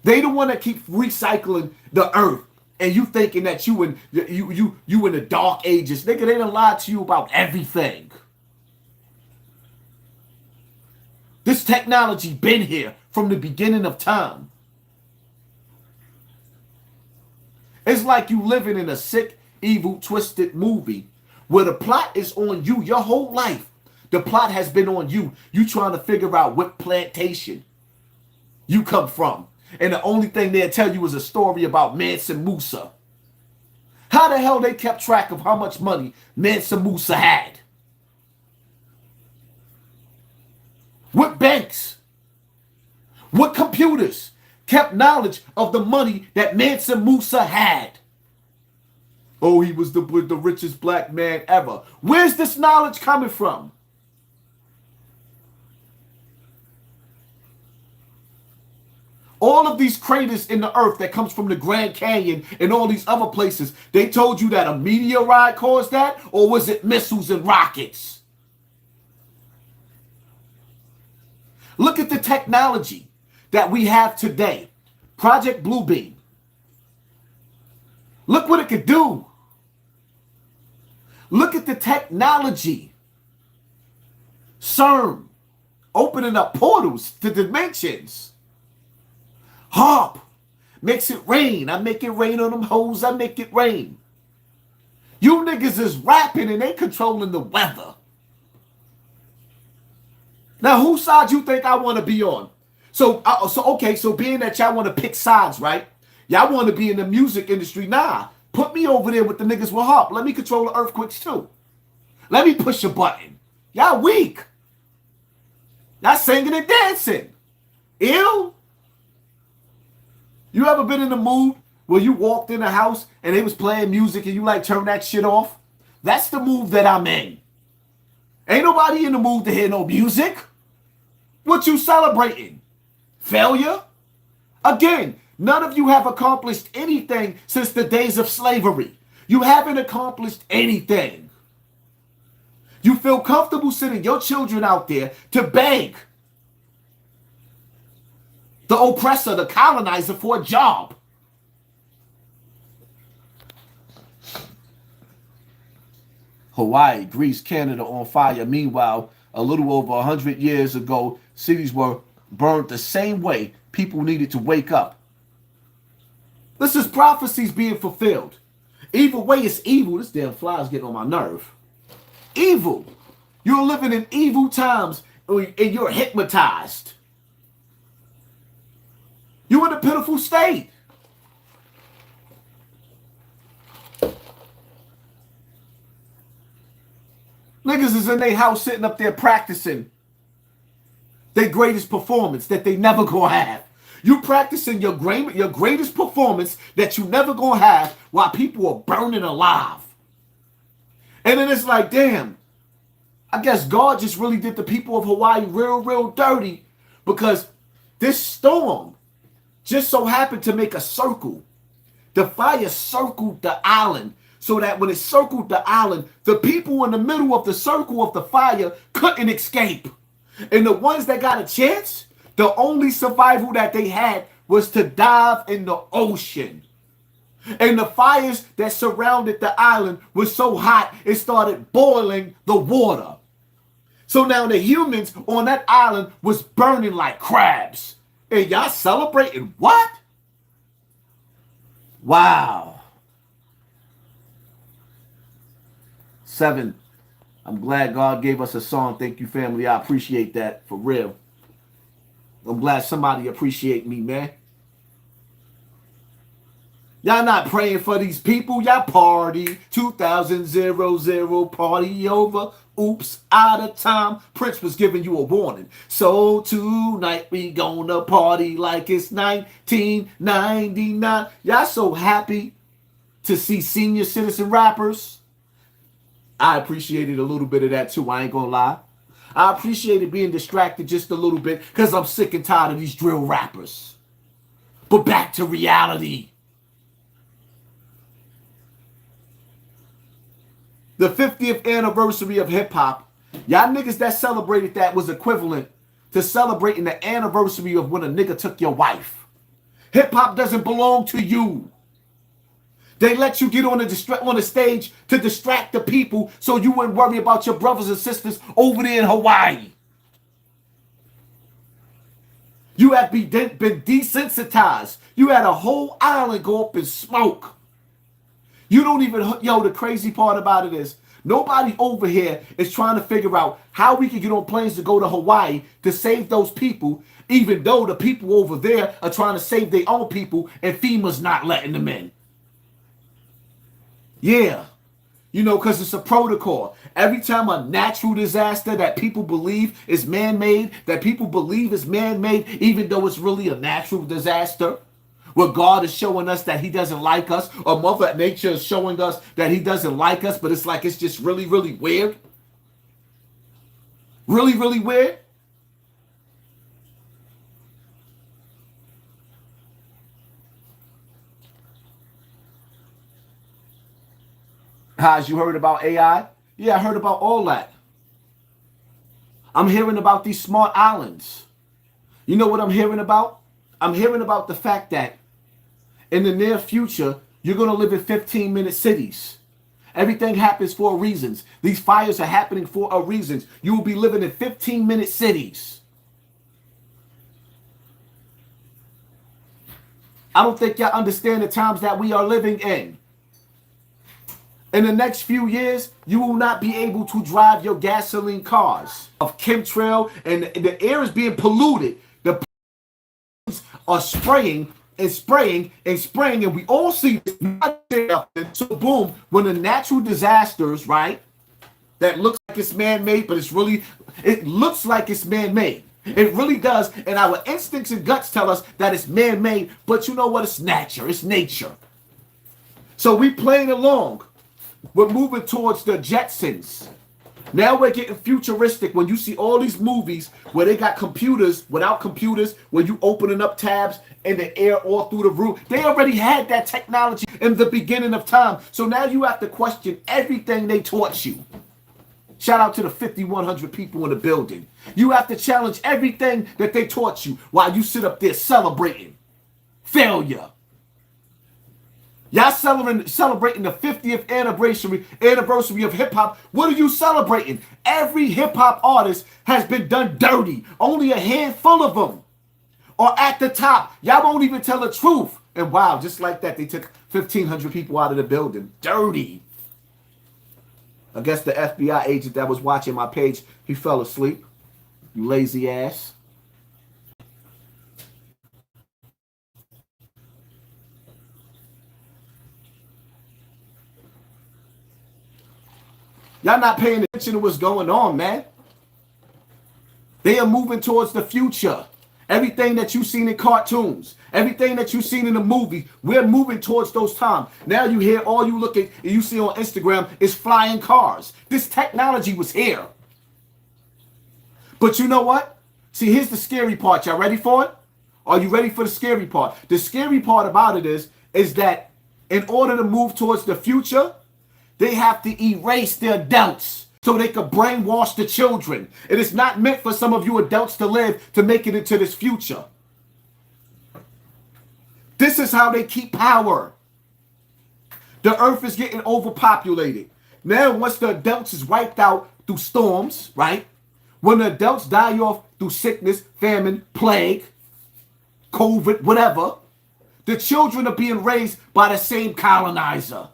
They the one that keep recycling the earth. And you thinking that you in the dark ages. Nigga, they done lied to you about everything. This technology been here from the beginning of time. It's like you living in a sick, evil, twisted movie where the plot is on you your whole life. The plot has been on you. You trying to figure out what plantation you come from. And the only thing they'll tell you is a story about Mansa Musa. How the hell they kept track of how much money Mansa Musa had? What banks? What computers kept knowledge of the money that Mansa Musa had? Oh, he was the richest black man ever. Where's this knowledge coming from? All of these craters in the earth that comes from the Grand Canyon and all these other places, they told you that a meteorite caused that? Or was it missiles and rockets? Look at the technology that we have today. Project Bluebeam. Look what it could do. Look at the technology. CERN. opening up portals to dimensions. Harp makes it rain. I make it rain on them hoes. I make it rain. You niggas is rapping and they controlling the weather. Now, whose side you think I want to be on? So being that y'all want to pick sides, right? Y'all want to be in the music industry. Nah, put me over there with the niggas with harp. Let me control the earthquakes too. Let me push a button. Y'all weak. Y'all singing and dancing. Ew. You ever been in the mood where you walked in a house and they was playing music and you like turn that shit off? That's the mood that I'm in. Ain't nobody in the mood to hear no music. What you celebrating? Failure? Again, none of you have accomplished anything since the days of slavery. You haven't accomplished anything. You feel comfortable sending your children out there to beg the oppressor, the colonizer, for a job. Hawaii, Greece, Canada on fire. Meanwhile, a little over 100 years ago, cities were burned the same way. People needed to wake up. This is prophecies being fulfilled. Either way, it's evil. This damn fly is getting on my nerve. Evil. You're living in evil times and you're hypnotized. You're in a pitiful state. Niggas is in their house sitting up there practicing their greatest performance that they never gonna have. You practicing your greatest performance that you never gonna have while people are burning alive. And then it's like, damn, I guess God just really did the people of Hawaii real, real dirty, because this storm just so happened to make a circle. The fire circled the island so that when it circled the island, the people in the middle of the circle of the fire couldn't escape. And the ones that got a chance, the only survival that they had was to dive in the ocean. And the fires that surrounded the island were so hot, it started boiling the water. So now the humans on that island was burning like crabs. And y'all celebrating what? Wow. 7. I'm glad God gave us a song. Thank you, family. I appreciate that, for real. I'm glad somebody appreciate me, man. Y'all not praying for these people. Y'all party. 2000 party over. Oops, out of time. Prince was giving you a warning. So tonight we gonna party like it's 1999. Y'all so happy to see senior citizen rappers. I appreciated a little bit of that too. I ain't gonna lie. I appreciated being distracted just a little bit because I'm sick and tired of these drill rappers. But back to reality. The 50th anniversary of hip hop. Y'all niggas that celebrated that was equivalent to celebrating the anniversary of when a nigga took your wife. Hip hop doesn't belong to you. They let you get on the stage to distract the people so you wouldn't worry about your brothers and sisters over there in Hawaii. You have been desensitized. You had a whole island go up in smoke. You don't even, the crazy part about it is, nobody over here is trying to figure out how we can get on planes to go to Hawaii to save those people, even though the people over there are trying to save their own people and FEMA's not letting them in. Yeah, because it's a protocol. Every time a natural disaster that people believe is man-made, even though it's really a natural disaster, where God is showing us that he doesn't like us, or Mother Nature is showing us that he doesn't like us, but it's like it's just really, really weird. Really, really weird. Has you heard about AI? Yeah, I heard about all that. I'm hearing about these smart islands. You know what I'm hearing about? I'm hearing about the fact that in the near future, you're going to live in 15-minute cities. Everything happens for reasons. These fires are happening for a reason. You will be living in 15-minute cities. I don't think y'all understand the times that we are living in. In the next few years, you will not be able to drive your gasoline cars of chemtrail, and the air is being polluted. The are spraying and spraying and spraying, and we all see this. So boom, when the natural disasters, right, that looks like it's man-made, but it looks like it's man-made. It really does, and our instincts and guts tell us that it's man-made, but you know what? It's nature. It's nature. So we playing along. We're moving towards the Jetsons. Now we're getting futuristic when you see all these movies where they got computers without computers, where you opening up tabs and the air all through the roof. They already had that technology in the beginning of time. So now you have to question everything they taught you. Shout out to the 5,100 people in the building. You have to challenge everything that they taught you while you sit up there celebrating failure. Y'all celebrating the 50th anniversary of hip-hop. What are you celebrating? Every hip-hop artist has been done dirty. Only a handful of them are at the top. Y'all won't even tell the truth. And wow, just like that, they took 1,500 people out of the building. Dirty. I guess the FBI agent that was watching my page, he fell asleep. You lazy ass. Y'all not paying attention to what's going on, man. They are moving towards the future. Everything that you've seen in cartoons, everything that you've seen in the movie, we're moving towards those times. Now you hear, all you look at and you see on Instagram is flying cars. This technology was here. But you know what? See, here's the scary part. Y'all ready for it? Are you ready for the scary part? The scary part about it is that in order to move towards the future, they have to erase the adults so they could brainwash the children. It is not meant for some of you adults to live to make it into this future. This is how they keep power. The earth is getting overpopulated. Now, once the adults is wiped out through storms, right? When the adults die off through sickness, famine, plague, COVID, whatever, the children are being raised by the same colonizer.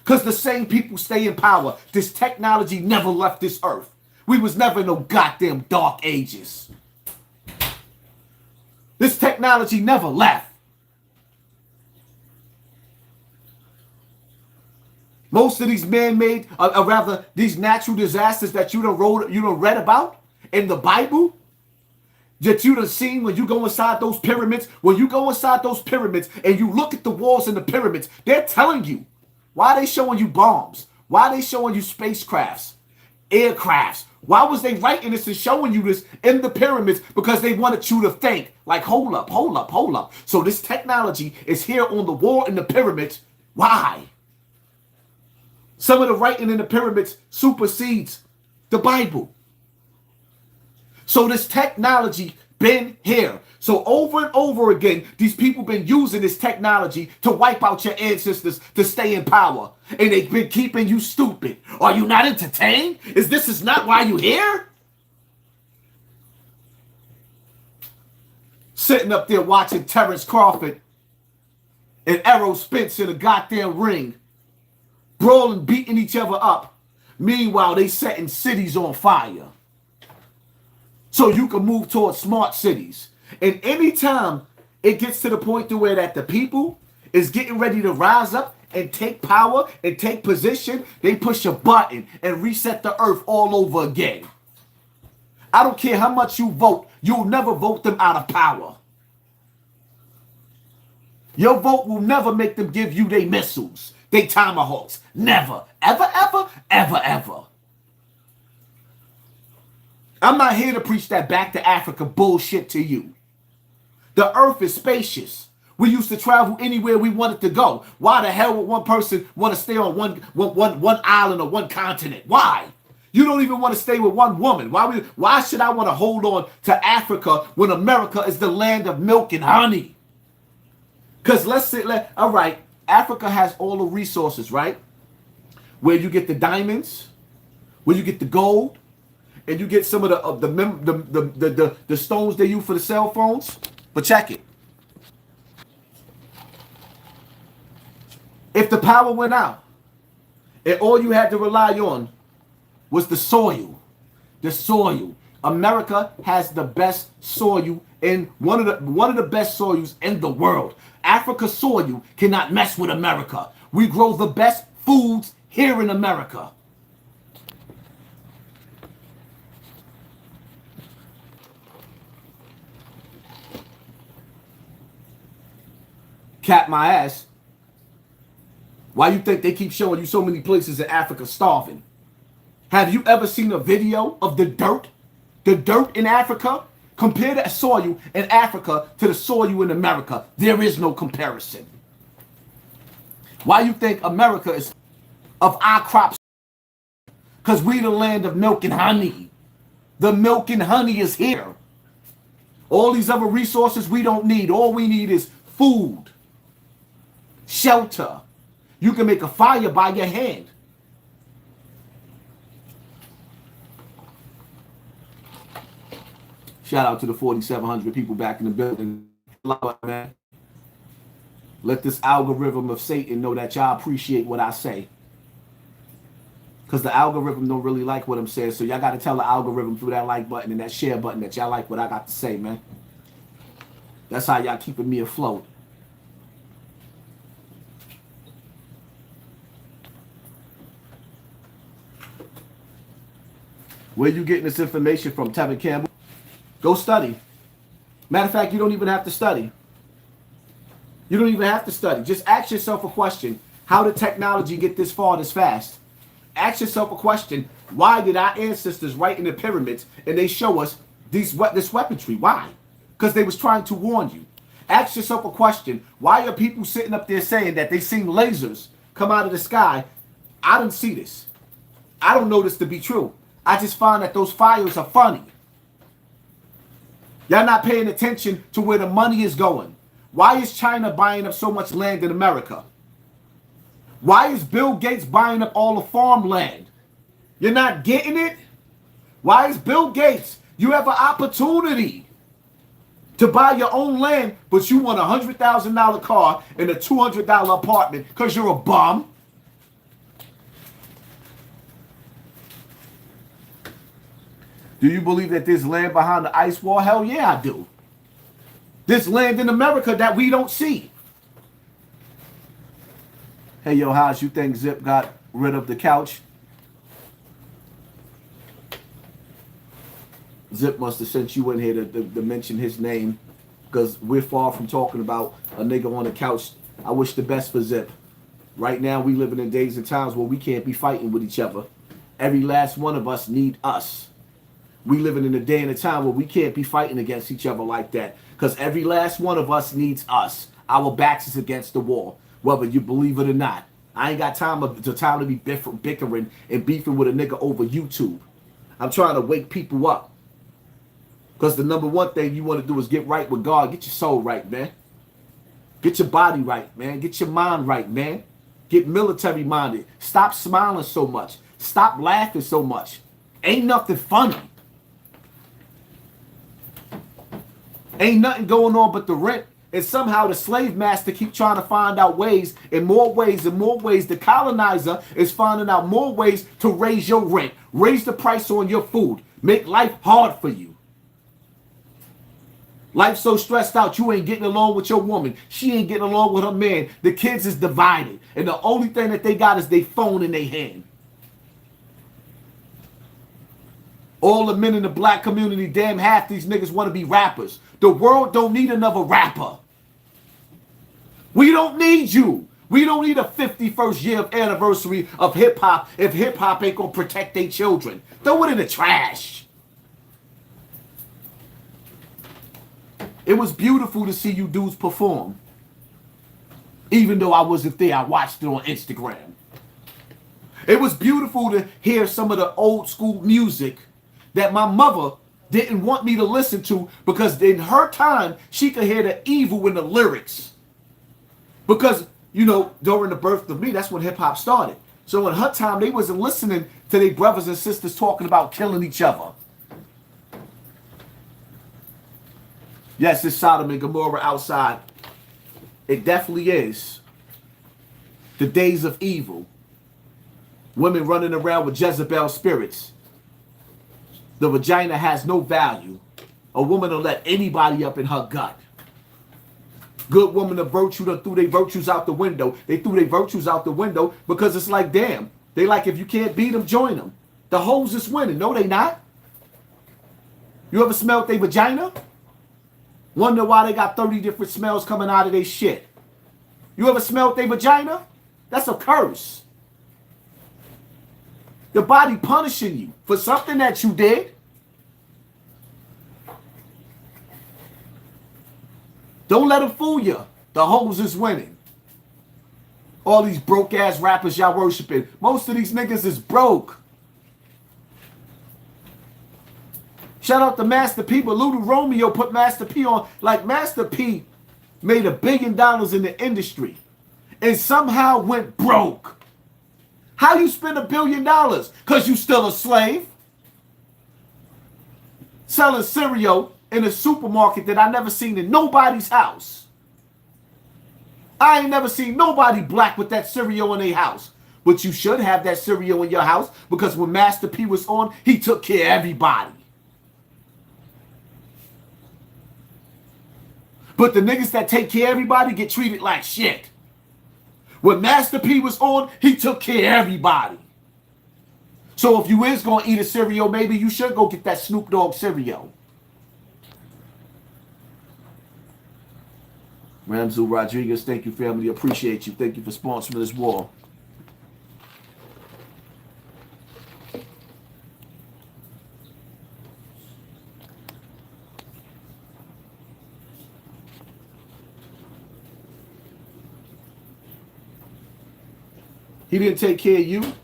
Because the same people stay in power. This technology never left this earth. We was never in no goddamn dark ages. This technology never left. Most of these man-made, or rather, these natural disasters that you done read about in the Bible, that you done seen when you go inside those pyramids, when you go inside those pyramids and you look at the walls in the pyramids, they're telling you. Why are they showing you bombs? Why are they showing you spacecrafts, aircrafts? Why was they writing this and showing you this in the pyramids? Because they wanted you to think, like, hold up, hold up, hold up. So this technology is here on the wall in the pyramids. Why? Some of the writing in the pyramids supersedes the Bible. So this technology been here. So over and over again, these people been using this technology to wipe out your ancestors to stay in power. And they've been keeping you stupid. Are you not entertained? This is not why you here? Sitting up there watching Terrence Crawford and Errol Spence in a goddamn ring, brawling, beating each other up. Meanwhile, they setting cities on fire. So you can move towards smart cities. And anytime it gets to the point to where that the people is getting ready to rise up and take power and take position, they push a button and reset the earth all over again. I don't care how much you vote, you'll never vote them out of power. Your vote will never make them give you their missiles, their tomahawks. Never, ever, ever, ever, ever. I'm not here to preach that back to Africa bullshit to you. The earth is spacious. We used to travel anywhere we wanted to go. Why the hell would one person want to stay on one island or one continent? Why? You don't even want to stay with one woman. Why should I want to hold on to Africa when America is the land of milk and honey? Because all right, Africa has all the resources, right? Where you get the diamonds, where you get the gold, and you get some of the stones they use for the cell phones. But check it. If the power went out and all you had to rely on was the soil, America has the best soil in one of the best soils in the world. Africa's soil cannot mess with America. We grow the best foods here in America. Cap my ass. Why you think they keep showing you so many places in Africa starving? Have you ever seen a video of the dirt? The dirt in Africa? Compare the soil in Africa to the soil in America. There is no comparison. Why you think America is of our crops? Because we the land of milk and honey. The milk and honey is here. All these other resources we don't need. All we need is food, shelter. You can make a fire by your hand. Shout out to the 4,700 people back in the building. Man. Let this algorithm of Satan know that y'all appreciate what I say. Because the algorithm don't really like what I'm saying. So y'all got to tell the algorithm through that like button and that share button that y'all like what I got to say, man. That's how y'all keeping me afloat. Where you getting this information from, Tevin Campbell? Go study. Matter of fact, you don't even have to study. You don't even have to study. Just ask yourself a question. How did technology get this far this fast? Ask yourself a question. Why did our ancestors write in the pyramids and they show us this weaponry? Why? Because they was trying to warn you. Ask yourself a question. Why are people sitting up there saying that they seen lasers come out of the sky? I didn't see this. I don't know this to be true. I just find that those fires are funny. Y'all not paying attention to where the money is going. Why is China buying up so much land in America? Why is Bill Gates buying up all the farmland? You're not getting it? Why is Bill Gates? You have an opportunity to buy your own land, but you want a $100,000 car and a $200 apartment because you're a bum. Do you believe that there's land behind the ice wall? Hell yeah, I do. There's land in America that we don't see. Hey, yo, Haas, you think Zip got rid of the couch? Zip must have sent you in here to mention his name, because we're far from talking about a nigga on the couch. I wish the best for Zip. Right now, we living in days and times where we can't be fighting with each other. Every last one of us need us. We living in a day and a time where we can't be fighting against each other like that, because every last one of us needs us. Our backs is against the wall, whether you believe it or not. I ain't got time to be bickering and beefing with a nigga over YouTube. I'm trying to wake people up, because the number one thing you want to do is get right with God. Get your soul right, man. Get your body right, man. Get your mind right, man. Get military minded. Stop smiling so much. Stop laughing so much. Ain't nothing funny. Ain't nothing going on but the rent. And somehow the slave master keep trying to find out ways and more ways and more ways. The colonizer is finding out more ways to raise your rent. Raise the price on your food. Make life hard for you. Life so stressed out, you ain't getting along with your woman. She ain't getting along with her man. The kids is divided. And the only thing that they got is their phone in their hand. All the men in the black community, damn half these niggas want to be rappers. The world don't need another rapper. We don't need you. We don't need a 51st year of anniversary of hip hop if hip hop ain't gonna protect their children. Throw it in the trash. It was beautiful to see you dudes perform. Even though I wasn't there, I watched it on Instagram. It was beautiful to hear some of the old school music that my mother didn't want me to listen to, because in her time, she could hear the evil in the lyrics. Because, you know, during the birth of me, that's when hip hop started. So in her time, they wasn't listening to their brothers and sisters talking about killing each other. Yes, it's Sodom and Gomorrah outside. It definitely is. The days of evil. Women running around with Jezebel spirits. The vagina has no value. A woman will let anybody up in her gut. Good woman of virtue done threw their virtues out the window. They threw their virtues out the window because it's like, damn. They like, if you can't beat them, join them. The hoes is winning. No, they not. You ever smelled their vagina? Wonder why they got 30 different smells coming out of their shit. You ever smelled their vagina? That's a curse. The body punishing you for something that you did. Don't let them fool you. The hoes is winning. All these broke ass rappers y'all worshiping. Most of these niggas is broke. Shout out to Master P, but Little Romeo put Master P on. Like, Master P made $1 billion in the industry and somehow went broke. How you spend $1 billion? Because you still a slave? Selling cereal in a supermarket that I never seen in nobody's house. I ain't never seen nobody black with that cereal in their house. But you should have that cereal in your house because when Master P was on, he took care of everybody. But the niggas that take care of everybody get treated like shit. When Master P was on, he took care of everybody. So if you is going to eat a cereal, maybe you should go get that Snoop Dogg cereal. Ramzu Rodriguez, thank you, family. Appreciate you. Thank you for sponsoring this war. He didn't take care of you,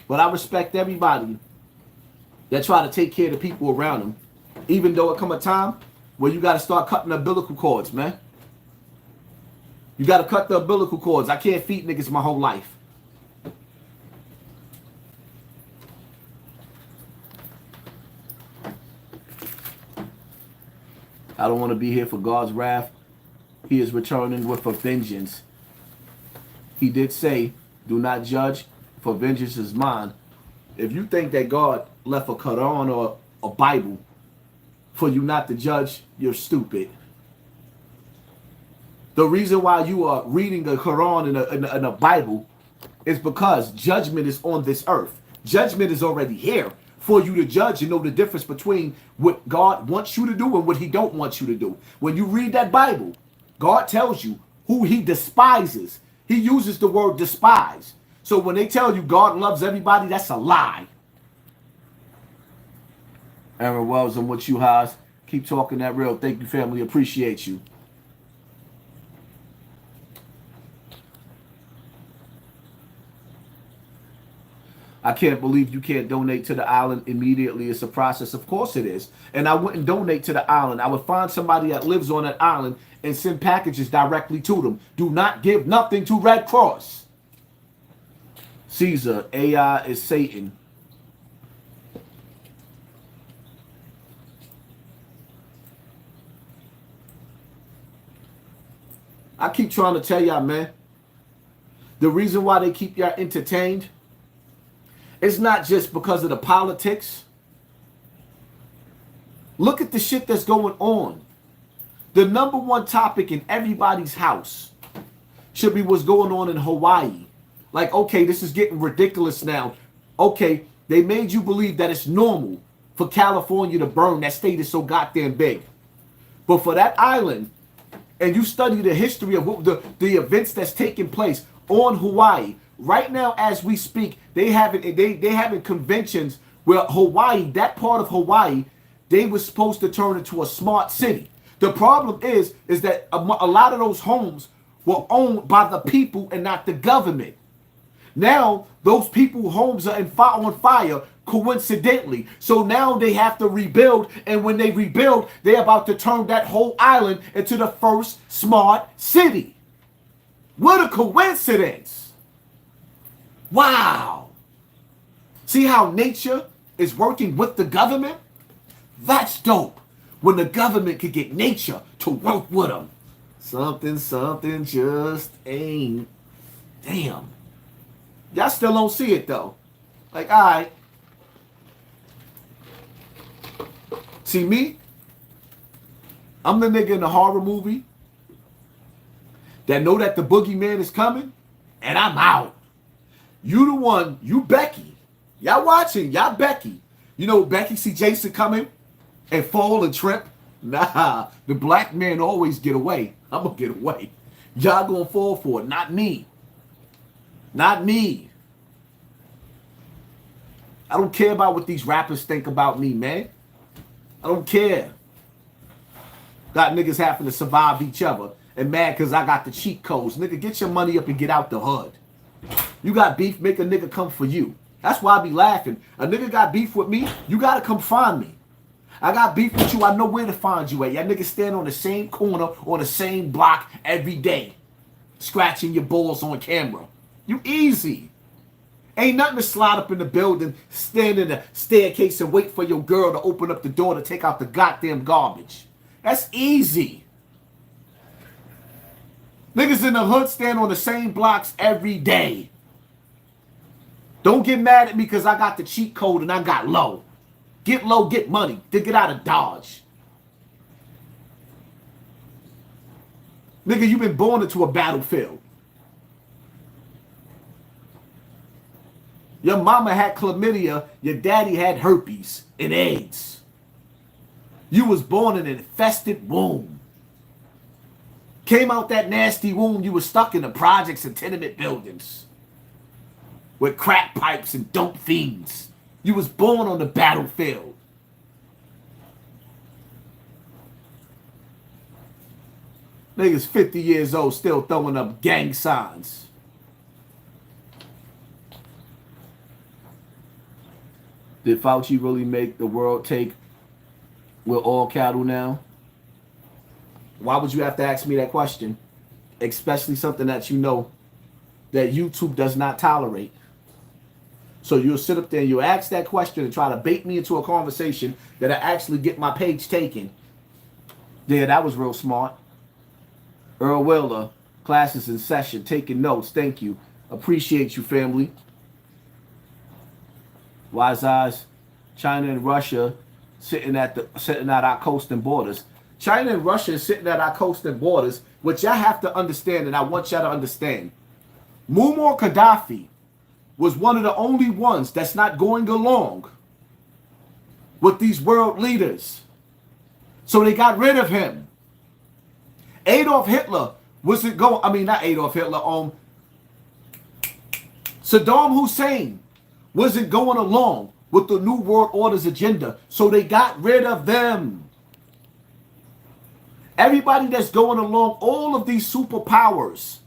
but I respect everybody that try to take care of the people around him, even though it come a time where you got to start cutting the umbilical cords, man. You got to cut the umbilical cords. I can't feed niggas my whole life. I don't want to be here for God's wrath. He is returning with a vengeance. He did say, do not judge, for vengeance is mine. If you think that God left a Quran or a Bible for you not to judge, you're stupid. The reason why you are reading the Quran and a Bible is because judgment is on this earth. Judgment is already here for you to judge and know the difference between what God wants you to do and what he don't want you to do. When you read that Bible, God tells you who he despises. He uses the word despise. So when they tell you God loves everybody, that's a lie. Aaron Wells, I'm with you, Haas. Keep talking that real. Thank you, family. Appreciate you. I can't believe you can't donate to the island immediately. It's a process. Of course it is. And I wouldn't donate to the island. I would find somebody that lives on that island and send packages directly to them. Do not give nothing to Red Cross. Caesar, AI is Satan. I keep trying to tell y'all, man, the reason why they keep y'all entertained, it's not just because of the politics. Look at the shit that's going on. The number one topic in everybody's house should be what's going on in Hawaii. Like, okay, this is getting ridiculous now. Okay, they made you believe that it's normal for California to burn. That state is so goddamn big. But for that island, and you study the history of what the events that's taking place on Hawaii, right now as we speak, they having conventions where Hawaii, that part of Hawaii, they were supposed to turn into a smart city. The problem is that a lot of those homes were owned by the people and not the government. Now, those people's homes are on fire, coincidentally. So now they have to rebuild. And when they rebuild, they're about to turn that whole island into the first smart city. What a coincidence. Wow. See how nature is working with the government? That's dope. When the government could get nature to work with them. Something just ain't. Damn. Y'all still don't see it though. Like, all right. See me? I'm the nigga in the horror movie that know that the boogeyman is coming, and I'm out. You the one, you Becky. Y'all watching, y'all Becky. You know Becky see Jason coming and fall and trip? Nah, the black man always get away. I'm gonna get away. Y'all gonna fall for it, not me. Not me. I don't care about what these rappers think about me, man. I don't care. Got niggas having to survive each other and mad because I got the cheat codes. Nigga, get your money up and get out the hood. You got beef, make a nigga come for you. That's why I be laughing. A nigga got beef with me, you gotta come find me. I got beef with you, I know where to find you at. Y'all niggas stand on the same corner on the same block every day, scratching your balls on camera. You easy. Ain't nothing to slide up in the building, stand in the staircase and wait for your girl to open up the door to take out the goddamn garbage. That's easy. Niggas in the hood stand on the same blocks every day. Don't get mad at me because I got the cheat code and I got low. Get low, get money. To get out of Dodge. Nigga, you been born into a battlefield. Your mama had chlamydia, your daddy had herpes and AIDS. You was born in an infested womb. Came out that nasty womb, you was stuck in the projects and tenement buildings with crack pipes and dope fiends. You was born on the battlefield. Niggas 50 years old still throwing up gang signs. Did Fauci really make the world take with all cattle now? Why would you have to ask me that question? Especially something that you know that YouTube does not tolerate. So you'll sit up there and you'll ask that question and try to bait me into a conversation that I actually get my page taken. Yeah, that was real smart. Earl Willer, classes in session, taking notes. Thank you. Appreciate you, family. Wise Eyes, China and Russia sitting at our coast and borders. China and Russia is sitting at our coast and borders, which y'all have to understand, and I want y'all to understand. Muammar Gaddafi was one of the only ones that's not going along with these world leaders. So they got rid of him. Adolf Hitler wasn't going, not Adolf Hitler, Saddam Hussein wasn't going along with the New World Order's agenda. So they got rid of them. Everybody that's going along, all of these superpowers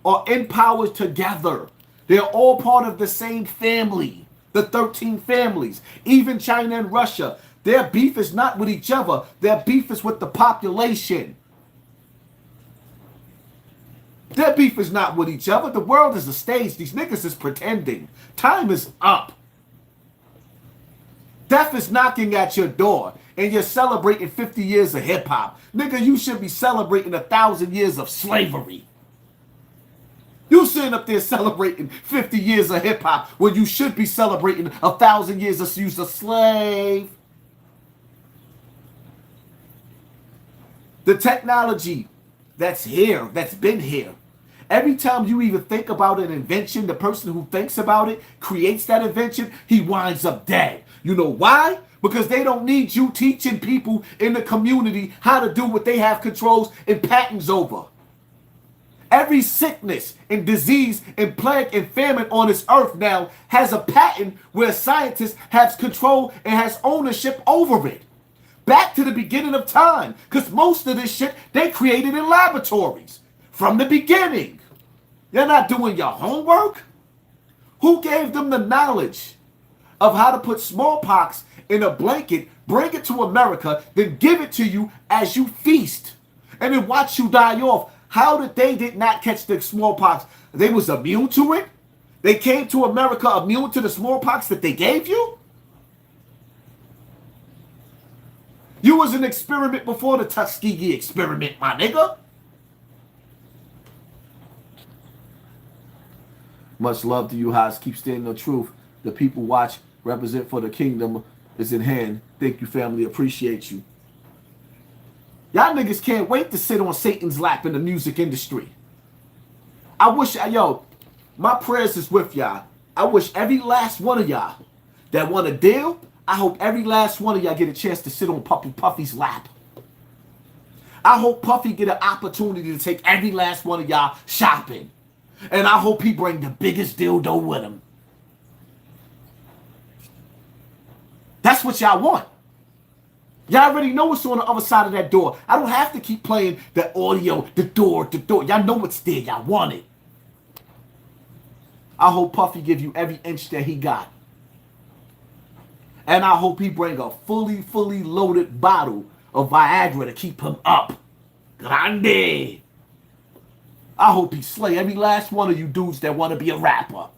are in power together. They're all part of the same family, the 13 families. Even China and Russia, their beef is not with each other. Their beef is with the population. Their beef is not with each other. The world is a stage. These niggas is pretending. Time is up. Death is knocking at your door, and you're celebrating 50 years of hip-hop. Nigga, you should be celebrating 1,000 years of slavery. You sitting up there celebrating 50 years of hip-hop when you should be celebrating 1,000 years of use of slave. The technology that's here, that's been here. Every time you even think about an invention, the person who thinks about it, creates that invention, he winds up dead. You know why? Because they don't need you teaching people in the community how to do what they have controls and patents over. Every sickness and disease and plague and famine on this earth now has a patent where scientists have control and has ownership over it. Back to the beginning of time, because most of this shit they created in laboratories from the beginning. You're not doing your homework? Who gave them the knowledge of how to put smallpox in a blanket, bring it to America, then give it to you as you feast, and then watch you die off? How did not catch the smallpox? They was immune to it? They came to America immune to the smallpox that they gave you? You was an experiment before the Tuskegee experiment, my nigga. Much love to you, Haas. Keep standing the truth. The people watch, represent for the kingdom is in hand. Thank you, family. Appreciate you. Y'all niggas can't wait to sit on Satan's lap in the music industry. I wish, yo, my prayers is with y'all. I wish every last one of y'all that want a deal, I hope every last one of y'all get a chance to sit on Puffy's lap. I hope Puffy get an opportunity to take every last one of y'all shopping. And I hope he bring the biggest dildo with him. That's what y'all want. Y'all already know what's on the other side of that door. I don't have to keep playing the audio, the door. Y'all know what's there. Y'all want it. I hope Puffy give you every inch that he got. And I hope he bring a fully loaded bottle of Viagra to keep him up. Grande. I hope he slay every last one of you dudes that want to be a rapper.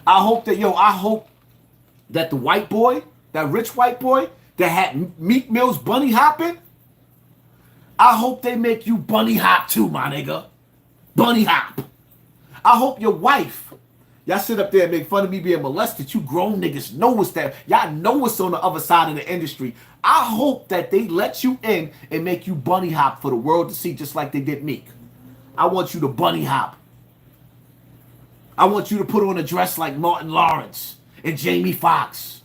I hope that the white boy, that rich white boy that had Meek Mill's bunny hopping, I hope they make you bunny hop too, my nigga. Bunny hop. I hope your wife, y'all sit up there and make fun of me being molested. You grown niggas know what's that. Y'all know what's on the other side of the industry. I hope that they let you in and make you bunny hop for the world to see, just like they did Meek. I want you to bunny hop. I want you to put on a dress like Martin Lawrence and Jamie Foxx.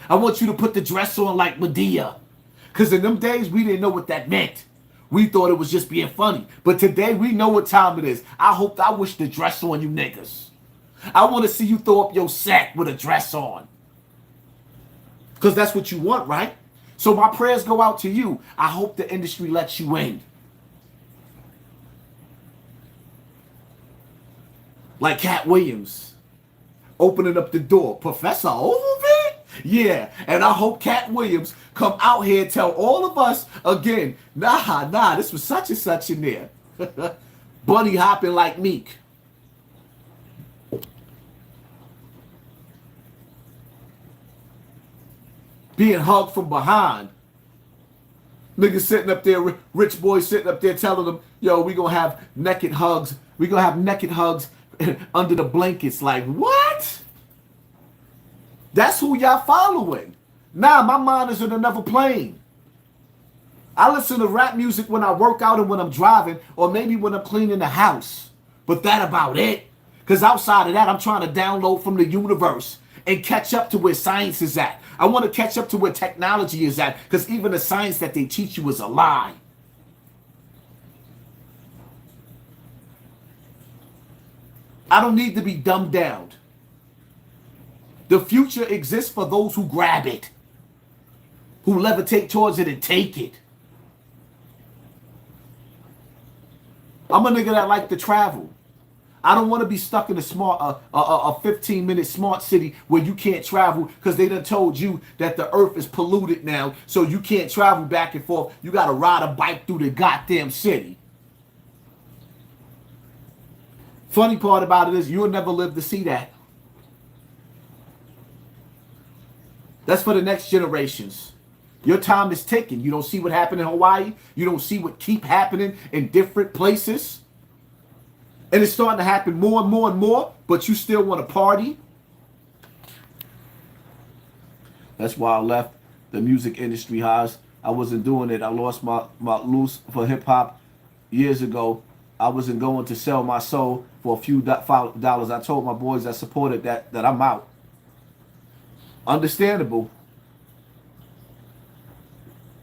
I want you to put the dress on like Medea. Because in them days, we didn't know what that meant. We thought it was just being funny. But today, we know what time it is. I wish the dress on you niggas. I want to see you throw up your sack with a dress on. Because that's what you want, right? So my prayers go out to you. I hope the industry lets you in. Like Cat Williams opening up the door. Professor Overbeck? Yeah. And I hope Cat Williams come out here and tell all of us again, nah, this was such and such in there. Bunny hopping like Meek. Being hugged from behind. Niggas sitting up there, rich boys sitting up there telling them, yo, we gonna have naked hugs. We gonna have naked hugs under the blankets. Like, what? That's who y'all following. Nah, my mind is in another plane. I listen to rap music when I work out and when I'm driving, or maybe when I'm cleaning the house. But that about it. Because outside of that, I'm trying to download from the universe and catch up to where science is at. I want to catch up to where technology is at, because even the science that they teach you is a lie. I don't need to be dumbed down. The future exists for those who grab it, who levitate towards it and take it. I'm a nigga that like to travel. I don't want to be stuck in a 15-minute smart city where you can't travel because they done told you that the earth is polluted now, so you can't travel back and forth. You got to ride a bike through the goddamn city. Funny part about it is you'll never live to see that. That's for the next generations. Your time is ticking. You don't see what happened in Hawaii. You don't see what keep happening in different places. And it's starting to happen more and more and more, but you still want to party. That's why I left the music industry, Haas. I wasn't doing it. I lost my loose for hip hop years ago. I wasn't going to sell my soul for a few dollars. I told my boys that supported that I'm out. Understandable.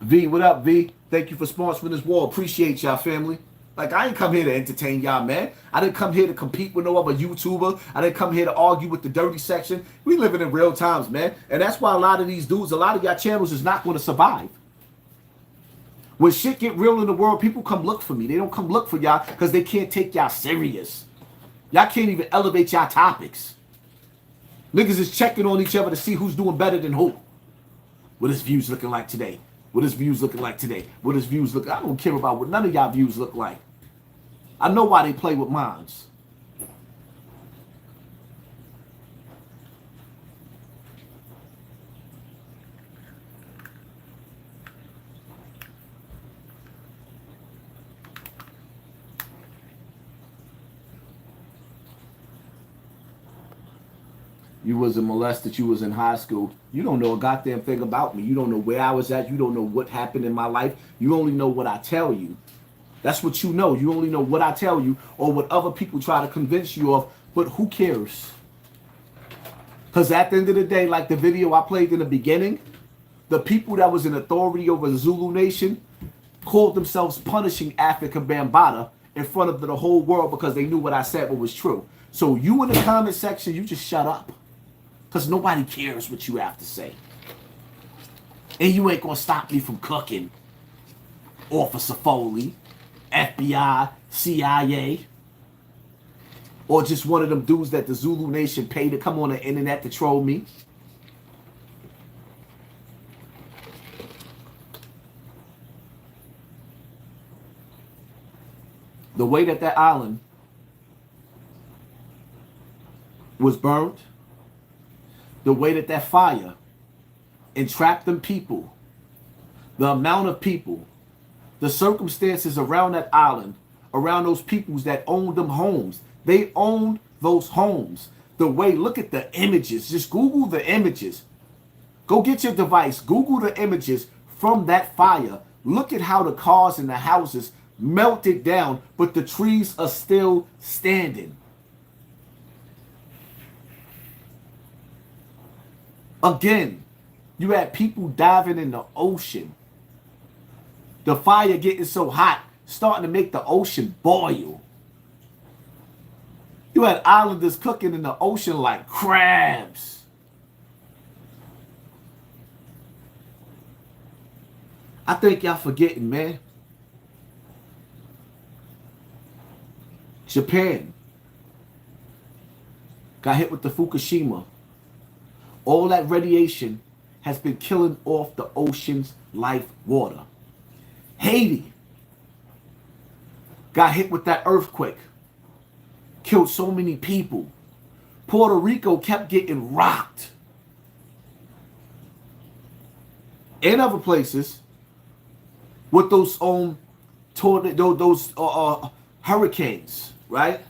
V, what up, V? Thank you for sponsoring this war. Appreciate y'all, family. Like, I ain't come here to entertain y'all, man. I didn't come here to compete with no other YouTuber. I didn't come here to argue with the dirty section. We living in real times, man. And that's why a lot of these dudes, a lot of y'all channels is not going to survive. When shit get real in the world, people come look for me. They don't come look for y'all because they can't take y'all serious. Y'all can't even elevate y'all topics. Niggas is checking on each other to see who's doing better than who. What his views looking like today? What his views looking like today? What his views look like? I don't care about what none of y'all views look like. I know why they play with minds. You wasn't molested. You was in high school. You don't know a goddamn thing about me. You don't know where I was at. You don't know what happened in my life. You only know what I tell you. That's what you know. You only know what I tell you or what other people try to convince you of. But who cares? Because at the end of the day, like the video I played in the beginning, the people that was in authority over the Zulu Nation called themselves punishing Africa Bambaataa in front of the whole world because they knew what I said was true. So you in the comment section, you just shut up. Because nobody cares what you have to say. And you ain't going to stop me from cooking. Officer Foley, FBI, CIA, or just one of them dudes that the Zulu Nation paid to come on the internet to troll me. The way that that island was burned, the way that that fire entrapped them people, the amount of people, the circumstances around that island, around those peoples that owned them homes. They owned those homes. The way, look at the images. Just Google the images. Go get your device. Google the images from that fire. Look at how the cars and the houses melted down, but the trees are still standing. Again, you had people diving in the ocean. The fire getting so hot, starting to make the ocean boil. You had islanders cooking in the ocean like crabs. I think y'all forgetting, man. Japan got hit with the Fukushima. All that radiation has been killing off the ocean's life water. Haiti got hit with that earthquake. Killed so many people. Puerto Rico kept getting rocked. And other places with those hurricanes, right?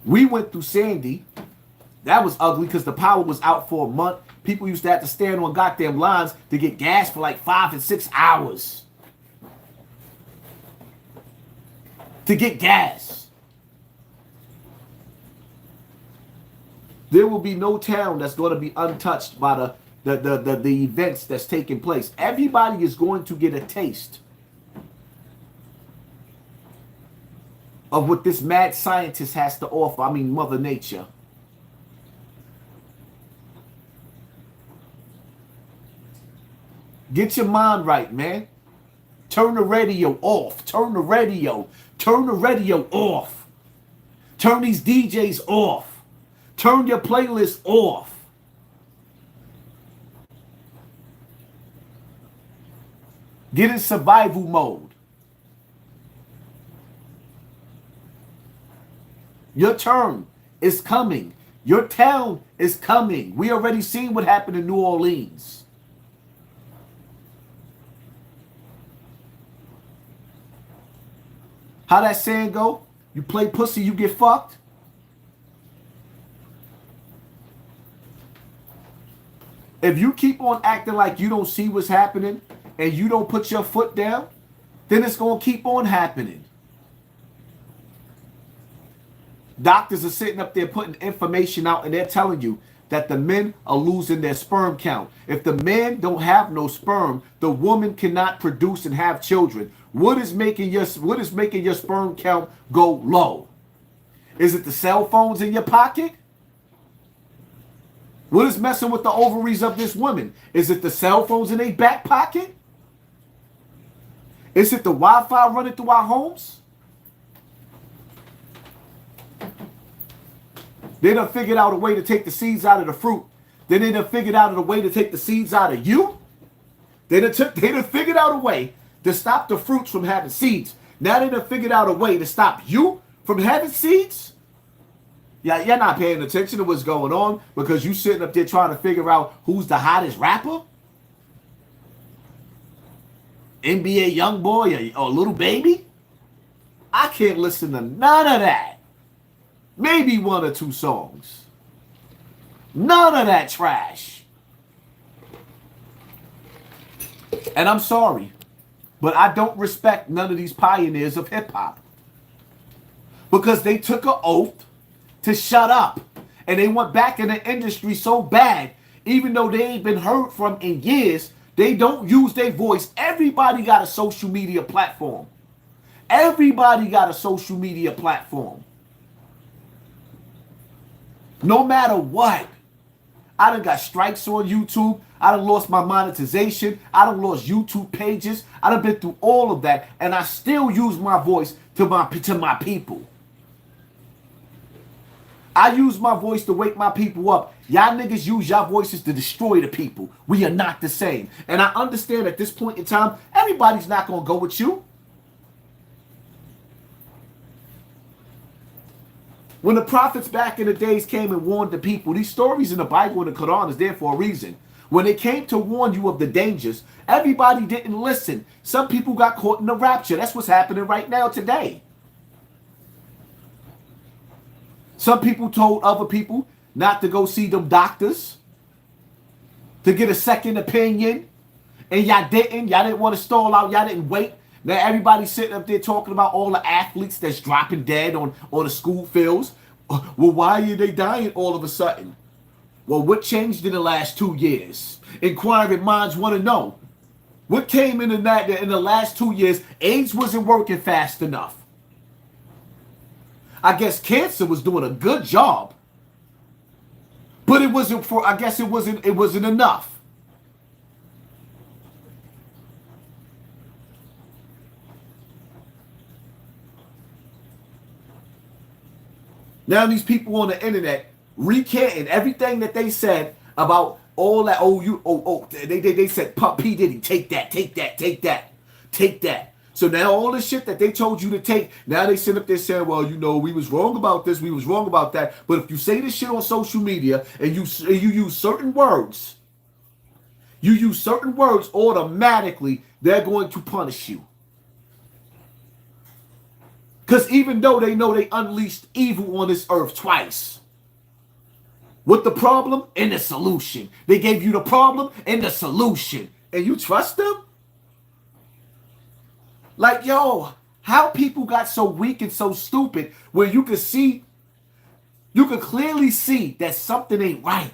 We went through Sandy. That was ugly because the power was out for a month. People used to have to stand on goddamn lines to get gas for like 5 and 6 hours. To get gas. There will be no town that's going to be untouched by the events that's taking place. Everybody is going to get a taste of what this mad scientist has to offer. I mean, Mother Nature. Get your mind right, man. Turn the radio off. Turn the radio. Turn the radio off. Turn these DJs off. Turn your playlist off. Get in survival mode. Your turn is coming. Your town is coming. We already seen what happened in New Orleans. How that saying go? You play pussy, you get fucked. If you keep on acting like you don't see what's happening and you don't put your foot down, then it's going to keep on happening. Doctors are sitting up there putting information out and they're telling you that the men are losing their sperm count. If the man don't have no sperm, the woman cannot produce and have children. What is making your sperm count go low? Is it the cell phones in your pocket? What is messing with the ovaries of this woman? Is it the cell phones in their back pocket? Is it the Wi-Fi running through our homes? They done figured out a way to take the seeds out of the fruit. Then they done figured out a way to take the seeds out of you. They done figured out a way to stop the fruits from having seeds. Now they done figured out a way to stop you from having seeds. Yeah, you're not paying attention to what's going on because you sitting up there trying to figure out who's the hottest rapper. NBA young boy or little baby. I can't listen to none of that. Maybe 1 or 2 songs. None of that trash. And I'm sorry, but I don't respect none of these pioneers of hip hop. Because they took an oath to shut up. And they went back in the industry so bad, even though they ain't been heard from in years, they don't use their voice. Everybody got a social media platform. Everybody got a social media platform. No matter what. I done got strikes on YouTube. I done lost my monetization. I done lost YouTube pages. I done been through all of that. And I still use my voice to my people. I use my voice to wake my people up. Y'all niggas use y'all voices to destroy the people. We are not the same. And I understand at this point in time, everybody's not going to go with you. When the prophets back in the days came and warned the people, these stories in the Bible and the Quran is there for a reason. When they came to warn you of the dangers, everybody didn't listen. Some people got caught in the rapture. That's what's happening right now today. Some people told other people not to go see them doctors, to get a second opinion, and y'all didn't. Y'all didn't want to stall out. Y'all didn't wait. Now everybody's sitting up there talking about all the athletes that's dropping dead on the school fields. Well, why are they dying all of a sudden? Well, what changed in the last 2 years? Inquiring minds want to know. What came in the last 2 years? AIDS wasn't working fast enough. I guess cancer was doing a good job. But it wasn't for, I guess it wasn't enough. Now these people on the internet recanting everything that they said about all that. They said, P. Diddy, take that, take that, take that, take that. So now all the shit that they told you to take, now they sit up there saying, well, you know, we was wrong about this, we was wrong about that. But if you say this shit on social media and you use certain words, automatically they're going to punish you. Because even though they know they unleashed evil on this earth twice. What the problem and the solution. They gave you the problem and the solution. And you trust them? Like, yo, how people got so weak and so stupid where you could clearly see that something ain't right.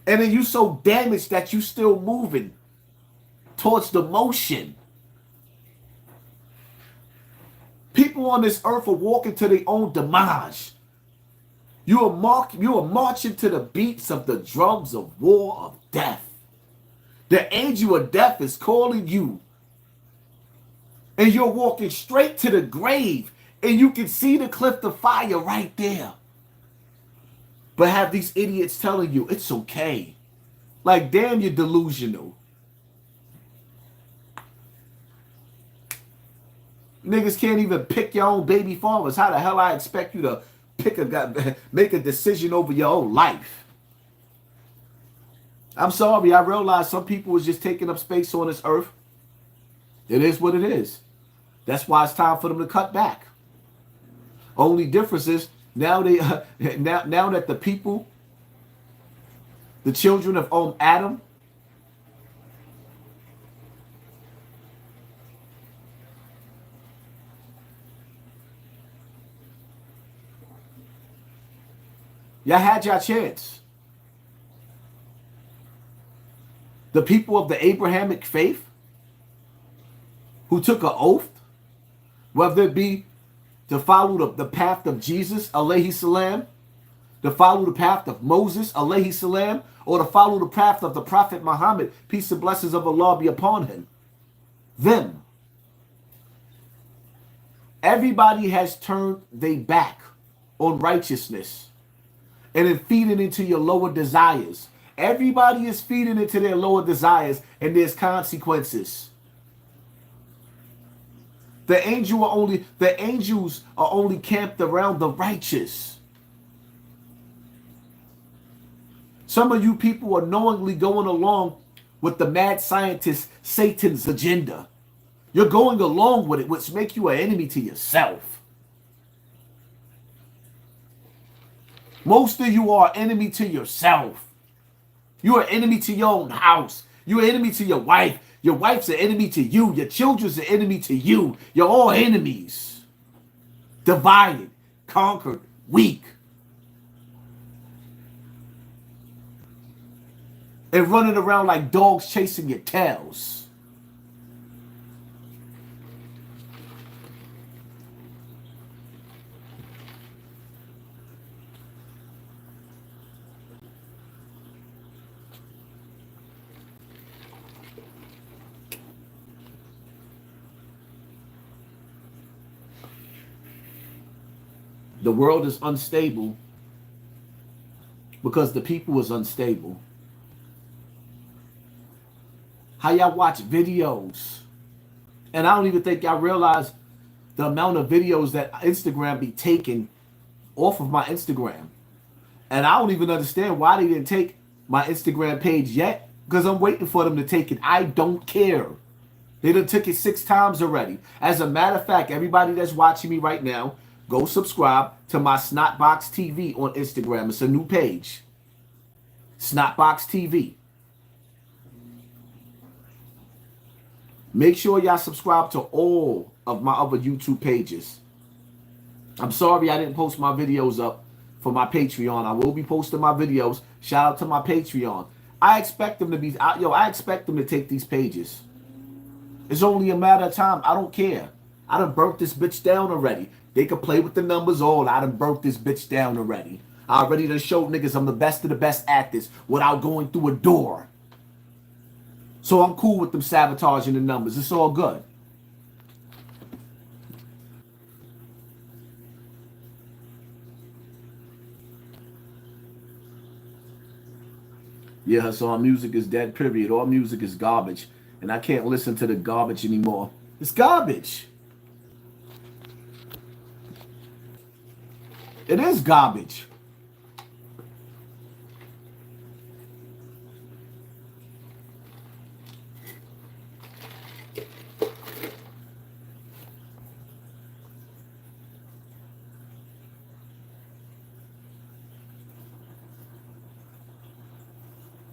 And then you so damaged that you still moving towards the motion. People on this earth are walking to their own demise. You are marching to the beats of the drums of war of death. The angel of death is calling you. And you're walking straight to the grave. And you can see the cliff of fire right there. But have these idiots telling you it's okay. Like, damn, you're delusional. Niggas can't even pick your own baby fathers. How the hell I expect you to make a decision over your own life? I'm sorry, I realize some people is just taking up space on this earth. It is what it is. That's why it's time for them to cut back. Only difference is now now that the people, the children of Adam, y'all had your chance. The people of the Abrahamic faith who took an oath, whether it be to follow the path of Jesus, alayhi salam, to follow the path of Moses, alayhi salam, or to follow the path of the Prophet Muhammad, peace and blessings of Allah be upon him. Them. Everybody has turned their back on righteousness and then feeding into your lower desires. Everybody is feeding into their lower desires, and there's consequences. The angels are only camped around the righteous. Some of you people are knowingly going along with the mad scientist Satan's agenda. You're going along with it, which makes you an enemy to yourself. Most of you are enemy to yourself. You are enemy to your own house. You're enemy to your wife. Your wife's an enemy to you. Your children's an enemy to you. You're all enemies. Divided, conquered, weak. And running around like dogs chasing your tails. The world is unstable because the people is unstable. How y'all watch videos, and I don't even think y'all realize the amount of videos that Instagram be taking off of my Instagram. And I don't even understand why they didn't take my Instagram page yet, because I'm waiting for them to take it. I don't care. They done took it 6 times already. As a matter of fact, everybody that's watching me right now, go subscribe to my Snotbox TV on Instagram. It's a new page. Snotbox TV. Make sure y'all subscribe to all of my other YouTube pages. I'm sorry I didn't post my videos up for my Patreon. I will be posting my videos. Shout out to my Patreon. I expect them to be, I expect them to take these pages. It's only a matter of time. I don't care. I done burnt this bitch down already. They can play with the numbers all. I done burnt this bitch down already. I already done showed niggas I'm the best of the best at this without going through a door. So I'm cool with them sabotaging the numbers. It's all good. Yeah, Hassan, music is dead, period. All music is garbage. And I can't listen to the garbage anymore. It's garbage. It is garbage.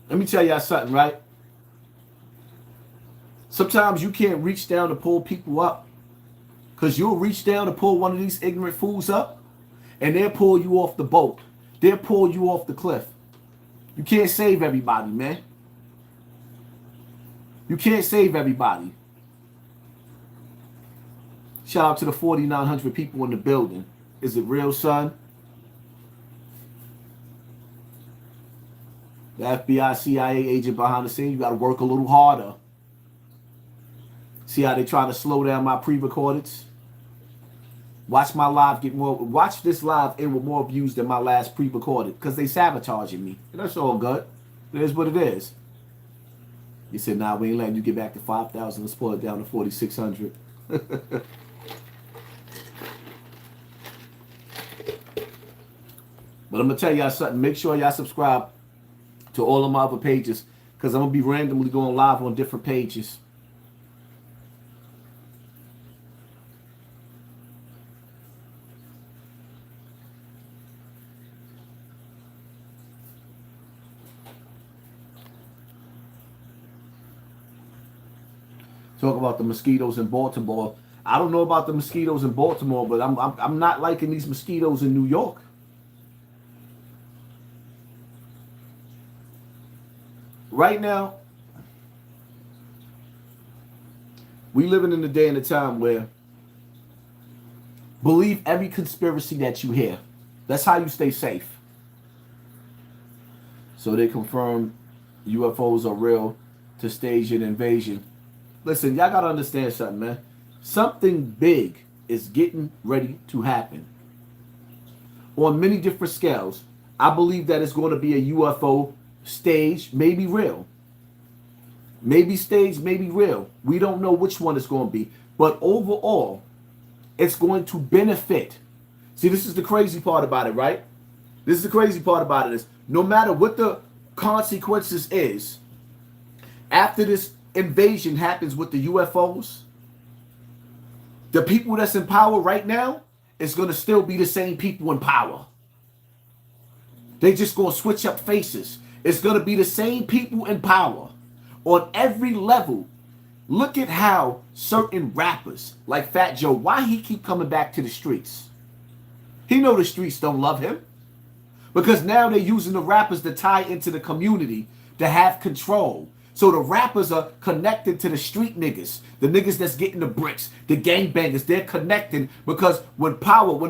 Let me tell y'all something, right? Sometimes you can't reach down to pull people up, because you'll reach down to pull one of these ignorant fools up, and they'll pull you off the boat. They'll pull you off the cliff. You can't save everybody, man. You can't save everybody. Shout out to the 4,900 people in the building. Is it real, son? The FBI, CIA agent behind the scenes, you got to work a little harder. See how they try to slow down my pre-recordeds? Watch my live get more. Watch this live end with more views than my last pre-recorded, because they sabotaging me. And that's all good. It is what it is. You said, nah, we ain't letting you get back to 5,000. Let's pull it down to 4,600. But I'm going to tell y'all something. Make sure y'all subscribe to all of my other pages, because I'm going to be randomly going live on different pages. Talk about the mosquitoes in Baltimore. I don't know about the mosquitoes in Baltimore, but I'm not liking these mosquitoes in New York. Right now, we living in a day and a time where believe every conspiracy that you hear. That's how you stay safe. So they confirm UFOs are real to stage an invasion. Listen, y'all gotta understand something, man. Something big is getting ready to happen. On many different scales. I believe that it's going to be a UFO stage, maybe real. Maybe stage, maybe real. We don't know which one it's going to be. But overall, it's going to benefit. See, this is the crazy part about it, right? This is the crazy part about it is, no matter what the consequences is, after this invasion happens with the UFOs, the people that's in power right now is going to still be the same people in power. They just gonna switch up faces. It's gonna be the same people in power on every level. Look at how certain rappers like Fat Joe, why he keep coming back to the streets. He know the streets don't love him because now they're using the rappers to tie into the community to have control. So the rappers are connected to the street niggas, the niggas that's getting the bricks, the gangbangers. They're connected because when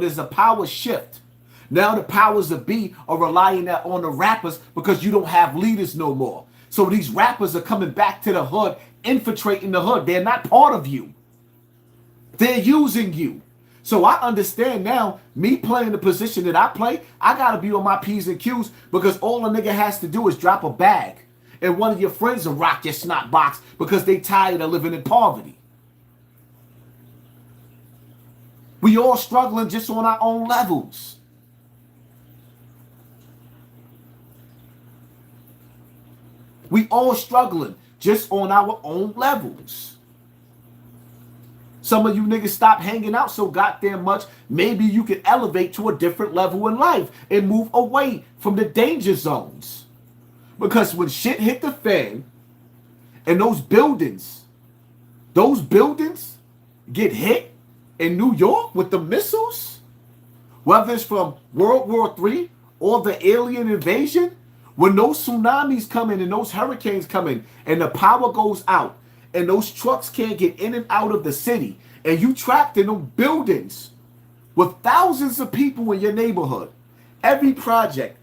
there's a power shift, now the powers that be are relying on the rappers because you don't have leaders no more. So these rappers are coming back to the hood, infiltrating the hood. They're not part of you. They're using you. So I understand now, me playing the position that I play, I got to be on my P's and Q's because all a nigga has to do is drop a bag and one of your friends will rock your snot box because they tired of living in poverty. We all struggling just on our own levels. We all struggling just on our own levels. Some of you niggas stop hanging out so goddamn much. Maybe you can elevate to a different level in life and move away from the danger zones. Because when shit hit the fan and those buildings get hit in New York with the missiles, whether it's from World War III or the alien invasion, when those tsunamis come in and those hurricanes come in and the power goes out and those trucks can't get in and out of the city and you trapped in those buildings with thousands of people in your neighborhood, every project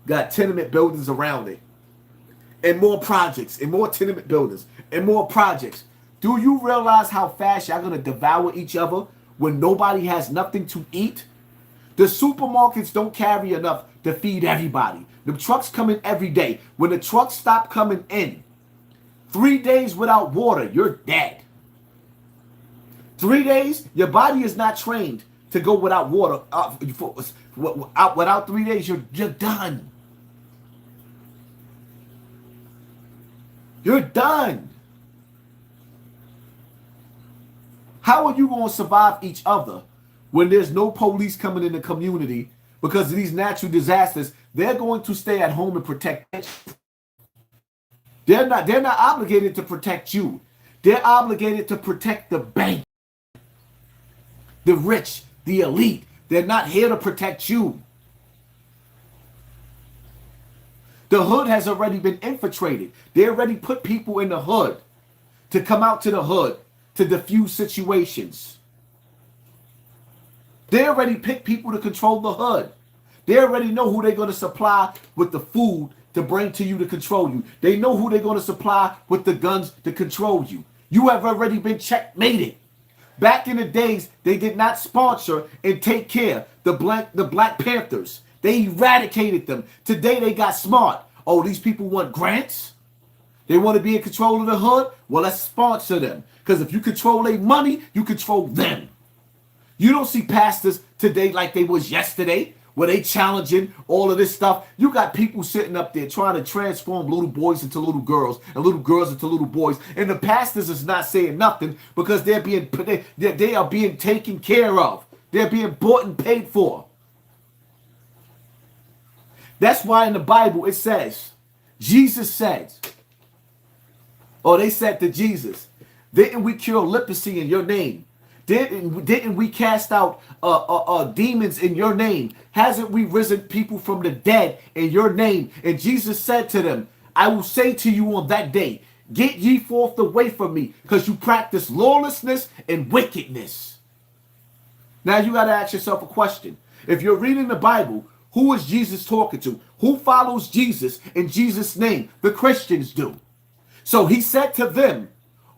got tenement buildings around it and more projects and more tenement buildings and more projects. Do you realize how fast y'all gonna devour each other when nobody has nothing to eat? The supermarkets don't carry enough to feed everybody. The trucks come in every day. When the trucks stop coming in, 3 days without water, you're dead. 3 days, your body is not trained to go without water. Without 3 days, you're done. You're done. How are you going to survive each other when there's no police coming in the community because of these natural disasters? They're going to stay at home and protect you. They're not obligated to protect you. They're obligated to protect the bank, the rich, the elite. They're not here to protect you. The hood has already been infiltrated. They already put people in the hood to come out to the hood to diffuse situations. They already pick people to control the hood. They already know who they're going to supply with the food to bring to you to control you. They know who they're going to supply with the guns to control you. You have already been checkmated. Back in the days, they did not sponsor and take care the Black Panthers. They eradicated them. Today they got smart. Oh, these people want grants? They want to be in control of the hood? Well, let's sponsor them. Because if you control their money, you control them. You don't see pastors today like they was yesterday, where they challenging all of this stuff. You got people sitting up there trying to transform little boys into little girls and little girls into little boys. And the pastors is not saying nothing because they are being taken care of. They're being bought and paid for. That's why in the Bible it says, Jesus says, or they said to Jesus, didn't we cure leprosy in your name? Didn't we cast out demons in your name? Hasn't we risen people from the dead in your name? And Jesus said to them, I will say to you on that day, get ye forth away from me, because you practice lawlessness and wickedness. Now you got to ask yourself a question. If you're reading the Bible, who is Jesus talking to? Who follows Jesus in Jesus' name? The Christians do. So he said to them,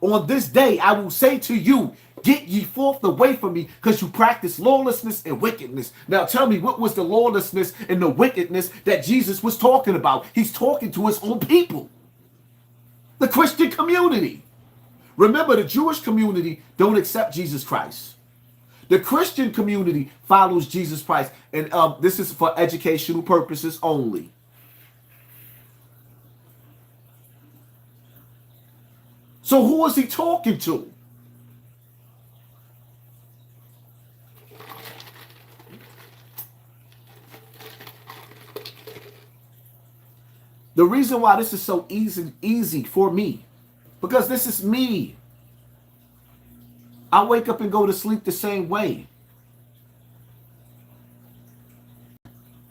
on this day I will say to you, get ye forth away from me, because you practice lawlessness and wickedness. Now tell me, what was the lawlessness and the wickedness that Jesus was talking about? He's talking to his own people, the Christian community. Remember, the Jewish community don't accept Jesus Christ. The Christian community follows Jesus Christ. And this is for educational purposes only. So who is he talking to? The reason why this is so easy for me, because this is me. I wake up and go to sleep the same way.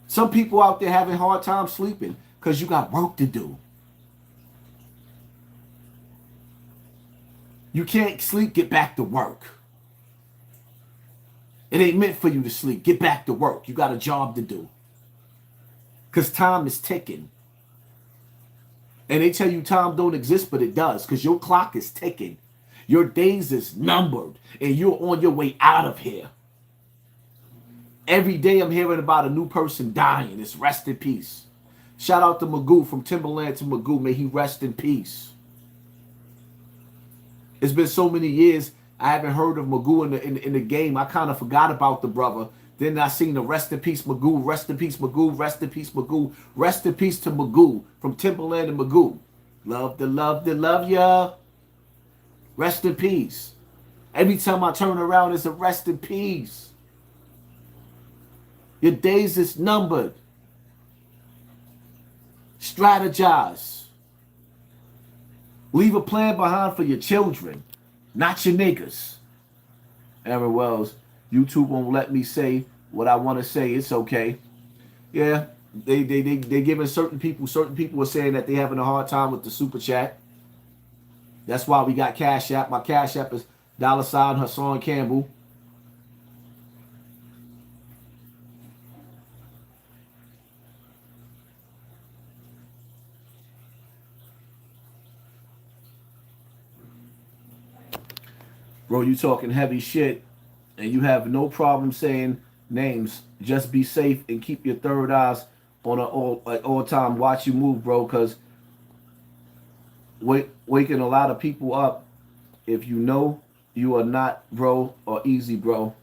Some people out there having a hard time sleeping because you got work to do. You can't sleep, get back to work. It ain't meant for you to sleep. Get back to work. You got a job to do. Because time is ticking. And they tell you time don't exist, but it does. Because your clock is ticking. Your days is numbered. And you're on your way out of here. Every day I'm hearing about a new person dying. It's rest in peace. Shout out to Magoo, from Timberland to Magoo. May he rest in peace. It's been so many years I haven't heard of Magoo in the game. I kind of forgot about the brother. Then I seen the rest in peace Magoo, rest in peace Magoo, rest in peace Magoo, rest in peace to Magoo, from Timberland to Magoo. Love to love ya. Rest in peace. Every time I turn around, it's a rest in peace. Your days is numbered. Strategize. Leave a plan behind for your children, not your niggas. Aaron Wells, YouTube won't let me say what I want to say. It's okay. Yeah, they giving certain people are saying that they having a hard time with the super chat. That's why we got Cash App. My Cash App is $ Hassan Campbell. Bro, you talking heavy shit, and you have no problem saying names. Just be safe and keep your third eyes on all time. Watch you move, bro, because waking a lot of people up, if you know you are not, bro, or easy, bro.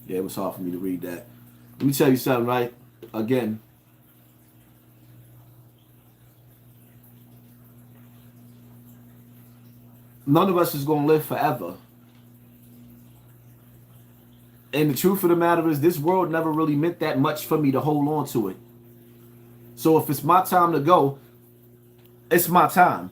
Yeah, it was hard for me to read that. Let me tell you something, right? Again. None of us is going to live forever. And the truth of the matter is, this world never really meant that much for me to hold on to it. So if it's my time to go, it's my time.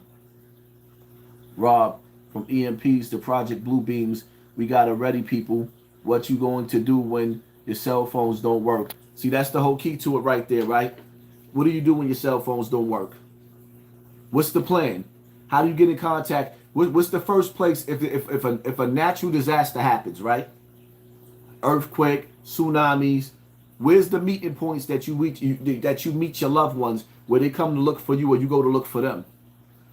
Rob, from EMPs to Project Blue Beams, we got to ready people. What you going to do when your cell phones don't work? See, that's the whole key to it right there, right? What do you do when your cell phones don't work? What's the plan? How do you get in contact? What's the first place if a natural disaster happens, right? Earthquake, tsunamis. Where's the meeting points that you meet your loved ones, where they come to look for you or you go to look for them?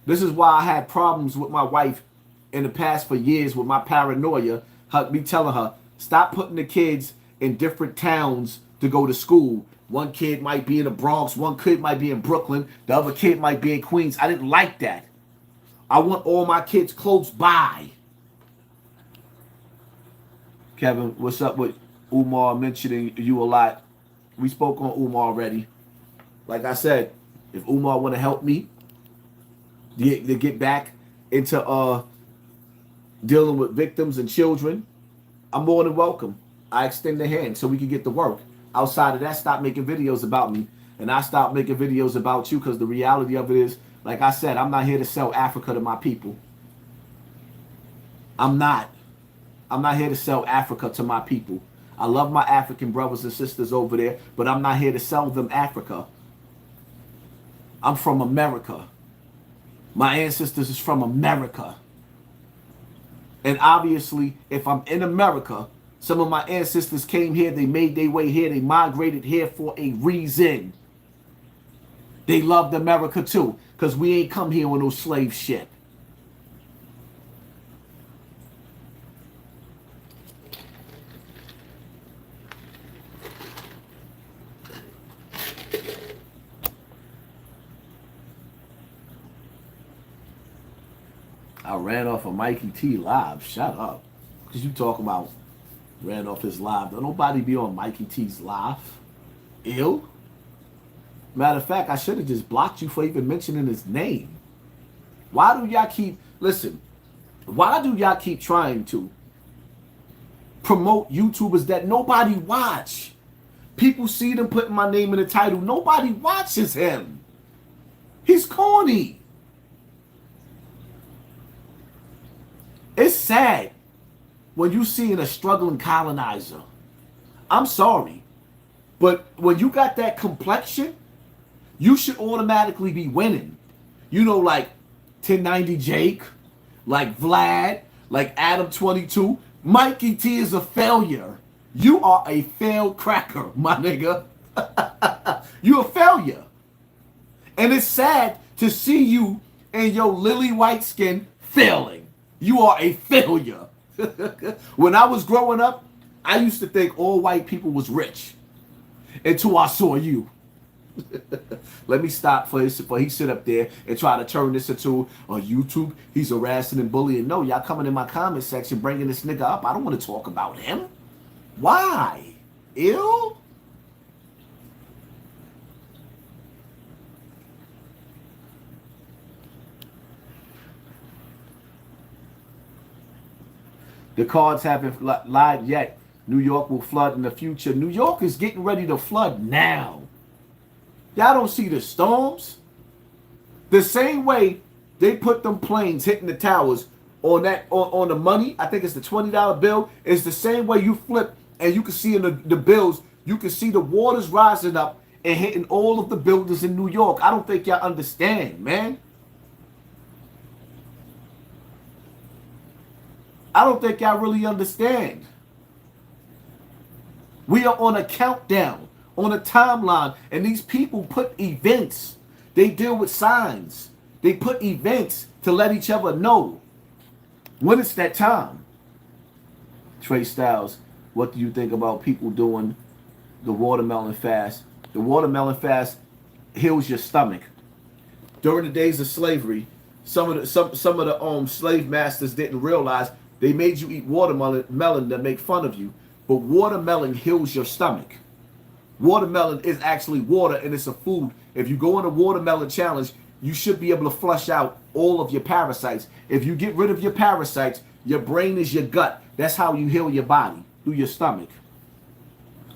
This is why I had problems with my wife in the past for years with my paranoia. Me telling her, stop putting the kids in different towns to go to school. One kid might be in the Bronx, one kid might be in Brooklyn, the other kid might be in Queens. I didn't like that. I want all my kids close by. Kevin, what's up with Umar mentioning you a lot? We spoke on Umar already. Like I said, if Umar want to help me to get back into dealing with victims and children, I'm more than welcome. I extend the hand so we can get to work. Outside of that, stop making videos about me. And I stop making videos about you, because the reality of it is, like I said, I'm not here to sell Africa to my people. I'm not here to sell Africa to my people. I love my African brothers and sisters over there, but I'm not here to sell them Africa. I'm from America. My ancestors is from America. And obviously, if I'm in America, some of my ancestors came here, they made their way here, they migrated here for a reason. They loved America too, because we ain't come here with no slave shit. I ran off of Mikey T live. Shut up. Because you talk about ran off his live. Don't nobody be on Mikey T's live. Ill? Matter of fact, I should have just blocked you for even mentioning his name. Why do y'all keep, listen, why do y'all keep trying to promote YouTubers that nobody watch? People see them putting my name in the title. Nobody watches him. He's corny. It's sad when you see a struggling colonizer. I'm sorry. But when you got that complexion, you should automatically be winning. You know, like 1090 Jake, like Vlad, like Adam 22. Mikey T is a failure. You are a failed cracker, my nigga. You a failure. And it's sad to see you and your lily white skin failing. You are a failure. When I was growing up, I used to think all white people was rich until I saw you. Let me stop for he sit up there and try to turn this into on YouTube. He's harassing and bullying. No, y'all coming in my comment section bringing this nigga up. I don't want to talk about him. Why? Ill? The cards haven't lied yet. New York will flood in the future. New York is getting ready to flood now. Y'all don't see the storms? The same way they put them planes hitting the towers on that on the money, I think it's the $20 bill, is the same way you flip and you can see in the bills, you can see the waters rising up and hitting all of the buildings in New York. I don't think y'all understand, man. I don't think y'all really understand. We are on a countdown, on a timeline, and these people put events. They deal with signs. They put events to let each other know when it's that time. Trey Styles, what do you think about people doing the watermelon fast? The watermelon fast heals your stomach. During the days of slavery, some of the slave masters didn't realize they made you eat watermelon to make fun of you. But watermelon heals your stomach. Watermelon is actually water and it's a food. If you go on a watermelon challenge, you should be able to flush out all of your parasites. If you get rid of your parasites, your brain is your gut. That's how you heal your body, through your stomach.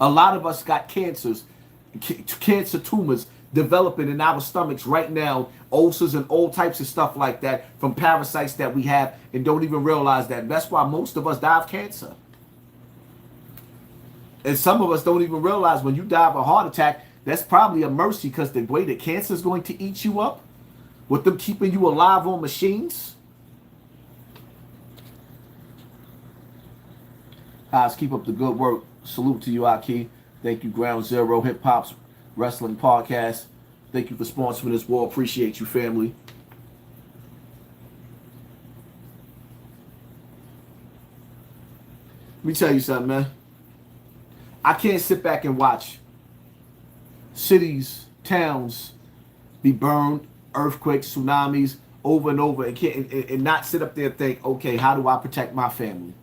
A lot of us got cancers, cancer tumors developing in our stomachs right now, ulcers and all types of stuff like that from parasites that we have and don't even realize that. That's why most of us die of cancer. And some of us don't even realize when you die of a heart attack, that's probably a mercy because the way that cancer is going to eat you up, with them keeping you alive on machines. Guys, keep up the good work. Salute to you, Aki. Thank you, Ground Zero Hip Hop's Wrestling Podcast. Thank you for sponsoring this war. Appreciate you, family. Let me tell you something, man. I can't sit back and watch cities, towns be burned, earthquakes, tsunamis, over and over, and not sit up there and think, okay, how do I protect my family?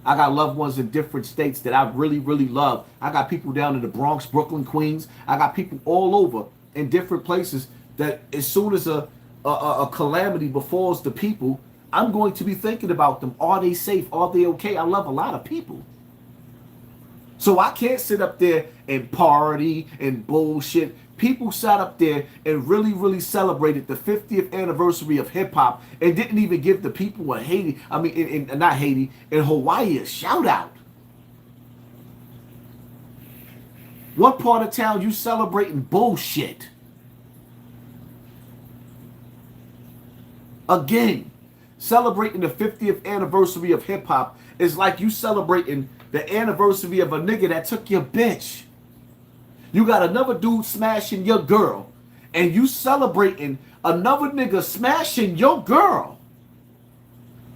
I got loved ones in different states that I really, really love. I got people down in the Bronx, Brooklyn, Queens. I got people all over in different places that as soon as a calamity befalls the people, I'm going to be thinking about them. Are they safe? Are they okay? I love a lot of people. So I can't sit up there and party and bullshit. People sat up there and really, really celebrated the 50th anniversary of hip hop and didn't even give the people in Haiti, not Haiti, in Hawaii a shout out. What part of town you celebrating bullshit? Again, celebrating the 50th anniversary of hip hop is like you celebrating the anniversary of a nigga that took your bitch. You got another dude smashing your girl, and you celebrating another nigga smashing your girl.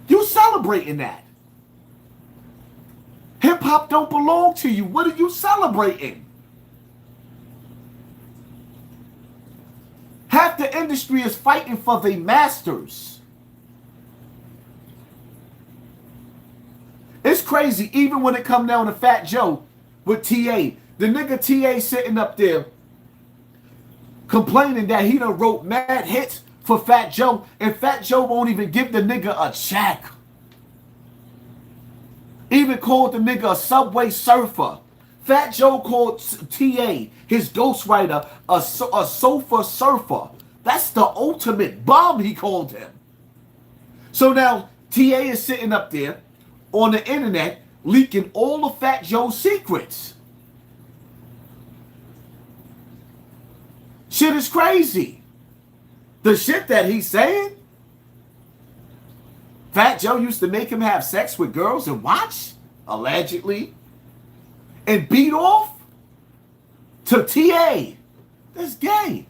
You celebrating that. Hip hop don't belong to you. What are you celebrating? Half the industry is fighting for the masters. It's crazy, even when it come down to Fat Joe with TA. The nigga TA sitting up there complaining that he done wrote mad hits for Fat Joe, and Fat Joe won't even give the nigga a check. Even called the nigga a subway surfer. Fat Joe called TA, his ghostwriter, a sofa surfer. That's the ultimate bum, he called him. So now TA is sitting up there on the internet leaking all of Fat Joe's secrets. Shit is crazy. The shit that he's saying. Fat Joe used to make him have sex with girls and watch, allegedly, and beat off to TA. That's gay.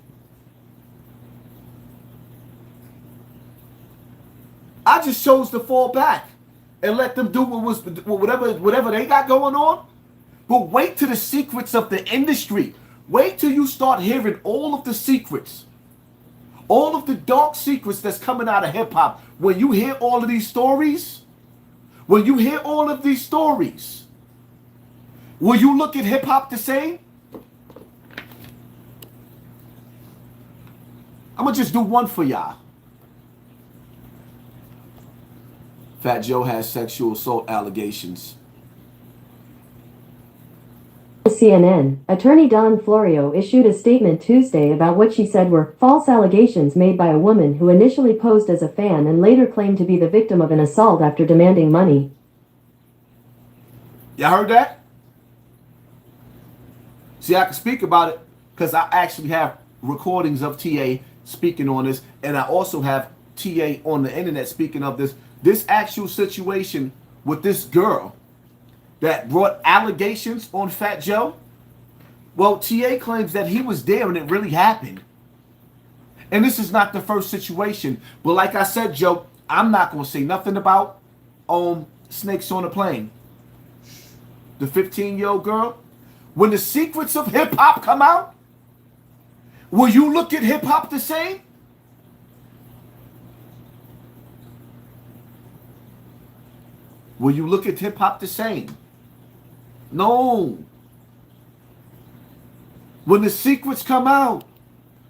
I just chose to fall back and let them do whatever they got going on. But wait till the secrets of the industry. Wait till you start hearing all of the secrets. All of the dark secrets that's coming out of hip hop. When you hear all of these stories, will you look at hip hop the same? I'm gonna just do one for y'all. Fat Joe has sexual assault allegations. CNN, attorney Don Florio issued a statement Tuesday about what she said were false allegations made by a woman who initially posed as a fan and later claimed to be the victim of an assault after demanding money. Y'all heard that? See, I can speak about it because I actually have recordings of TA speaking on this, and I also have TA on the internet speaking of this. This actual situation with this girl that brought allegations on Fat Joe. Well, TA claims that he was there and it really happened. And this is not the first situation. But like I said, Joe, I'm not going to say nothing about Snakes on a Plane. The 15-year-old girl. When the secrets of hip-hop come out, will you look at hip-hop the same? Will you look at hip-hop the same? No. When the secrets come out,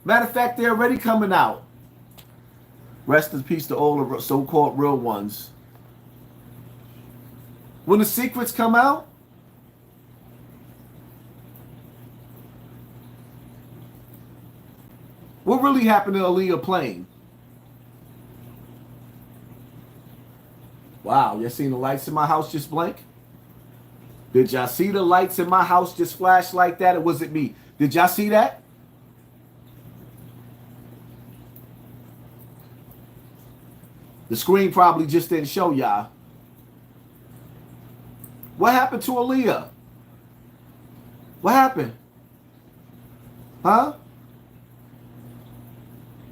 matter of fact, they're already coming out. Rest in peace to all the so-called real ones. When the secrets come out, what really happened to Aaliyah Plain? Wow, you seen the lights in my house just blink? Did y'all see the lights in my house just flash like that, or was it me? Did y'all see that? The screen probably just didn't show y'all. What happened to Aaliyah? What happened? Huh?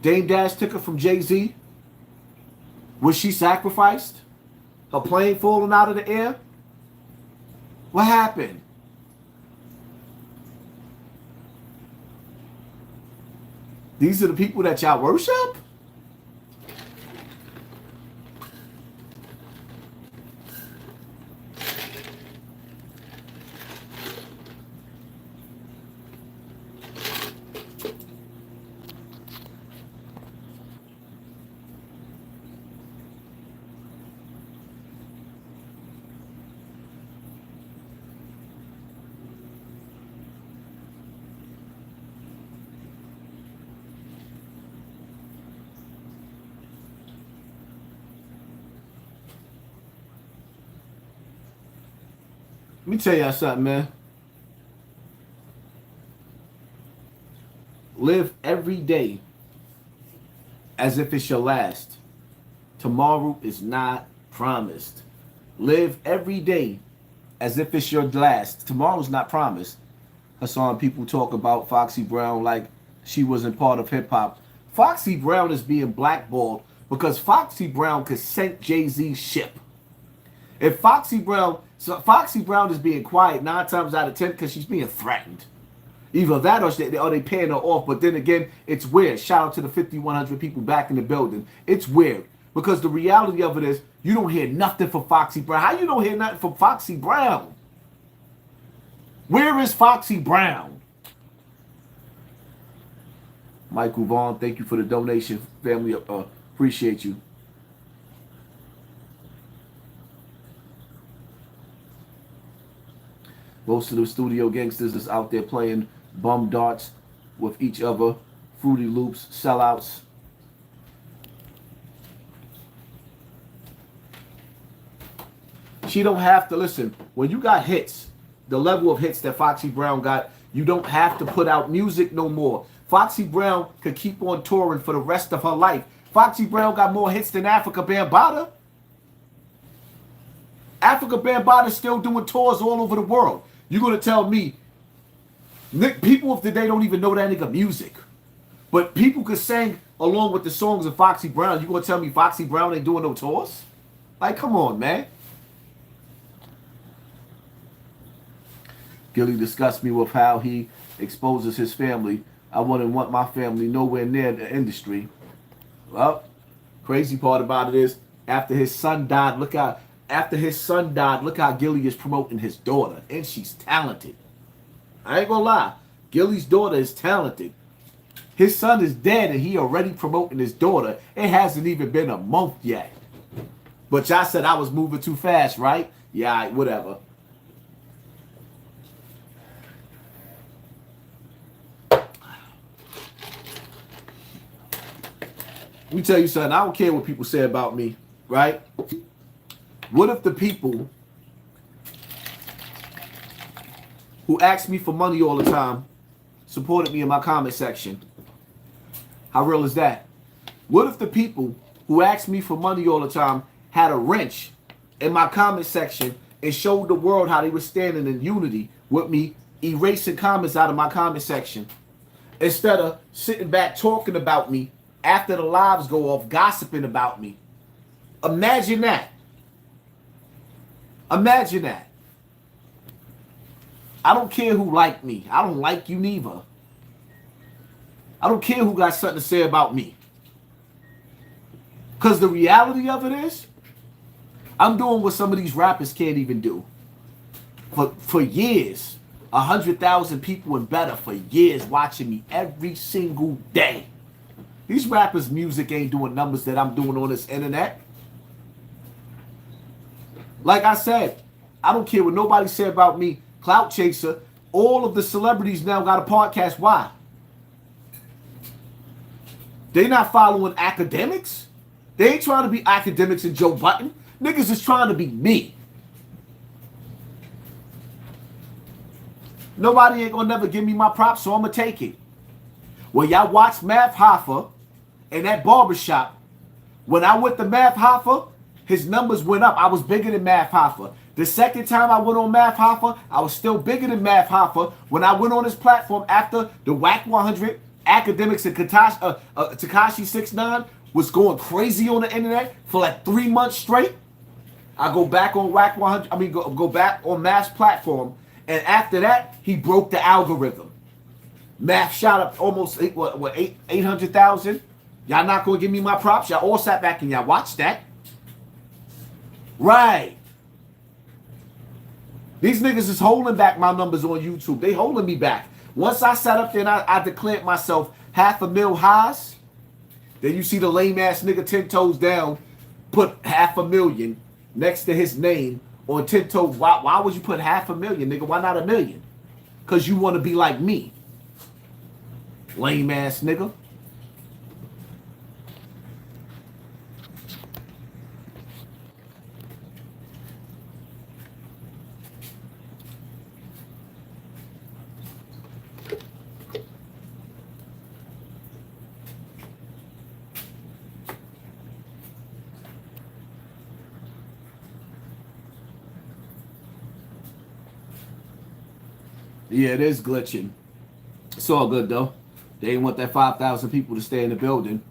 Dame Dash took her from Jay-Z? Was she sacrificed? Her plane falling out of the air? What happened? These are the people that y'all worship? Let me tell y'all something, man. Live every day as if it's your last. Tomorrow is not promised. Live every day as if it's your last. Tomorrow's not promised. I saw people talk about Foxy Brown like she wasn't part of hip-hop. Foxy Brown is being blackballed because Foxy Brown could sink Jay-Z's ship. If Foxy Brown is being quiet 9 times out of 10 because she's being threatened. Either that or they paying her off. But then again, it's weird. Shout out to the 5,100 people back in the building. It's weird because the reality of it is you don't hear nothing from Foxy Brown. How you don't hear nothing from Foxy Brown? Where is Foxy Brown? Michael Vaughn, thank you for the donation. Family, appreciate you. Most of the studio gangsters is out there playing bum darts with each other. Fruity Loops, sellouts. She don't have to listen. When you got hits, the level of hits that Foxy Brown got, you don't have to put out music no more. Foxy Brown could keep on touring for the rest of her life. Foxy Brown got more hits than Africa Bambaataa. Africa Bambaataa still doing tours all over the world. You're gonna tell me, people of today don't even know that nigga music, but people could sing along with the songs of Foxy Brown. You gonna tell me Foxy Brown ain't doing no tours? Like, come on, man. Gilly discussed me with how he exposes his family. I wouldn't want my family nowhere near the industry. Well, crazy part about it is after his son died, look how Gilly is promoting his daughter, and she's talented. I ain't gonna lie, Gilly's daughter is talented. His son is dead, and he already promoting his daughter. It hasn't even been a month yet. But y'all said I was moving too fast, right? Yeah, all right, whatever. Let me tell you something. I don't care what people say about me, right? What if the people who ask me for money all the time supported me in my comment section? How real is that? What if the people who ask me for money all the time had a wrench in my comment section and showed the world how they were standing in unity with me, erasing comments out of my comment section, instead of sitting back talking about me after the lives go off, gossiping about me? Imagine that. Imagine that. I don't care who like me. I don't like you neither. I don't care who got something to say about me. Because the reality of it is, I'm doing what some of these rappers can't even do. For years, 100,000 people and better for years watching me every single day. These rappers' music ain't doing numbers that I'm doing on this internet. Like I said, I don't care what nobody said about me. Clout chaser. All of the celebrities now got a podcast. Why? They not following academics. They ain't trying to be academics and Joe Button. Niggas is trying to be me. Nobody ain't gonna never give me my props, so I'm gonna take it. Well, y'all watch Math Hoffa in that barbershop. When I went to Math Hoffa, his numbers went up. I was bigger than Math Hoffa. The second time I went on Math Hoffa, I was still bigger than Math Hoffa. When I went on his platform after the WAC 100, Academics and Tekashi 69 was going crazy on the internet for like 3 months straight, I go back on WAC 100. Go back on Math's platform, and after that, he broke the algorithm. Math shot up almost 800,000. Y'all not gonna give me my props? Y'all all sat back and y'all watched that. Right. These niggas is holding back my numbers on YouTube. They holding me back. Once I sat up there and I declared myself 500,000 highs, then you see the lame ass nigga 10 toes down put 500,000 next to his name on 10 toes. Why would you put 500,000, nigga? Why not 1 million? Because you want to be like me. Lame ass nigga. Yeah, it is glitching. It's all good though. They didn't want that 5,000 people to stay in the building.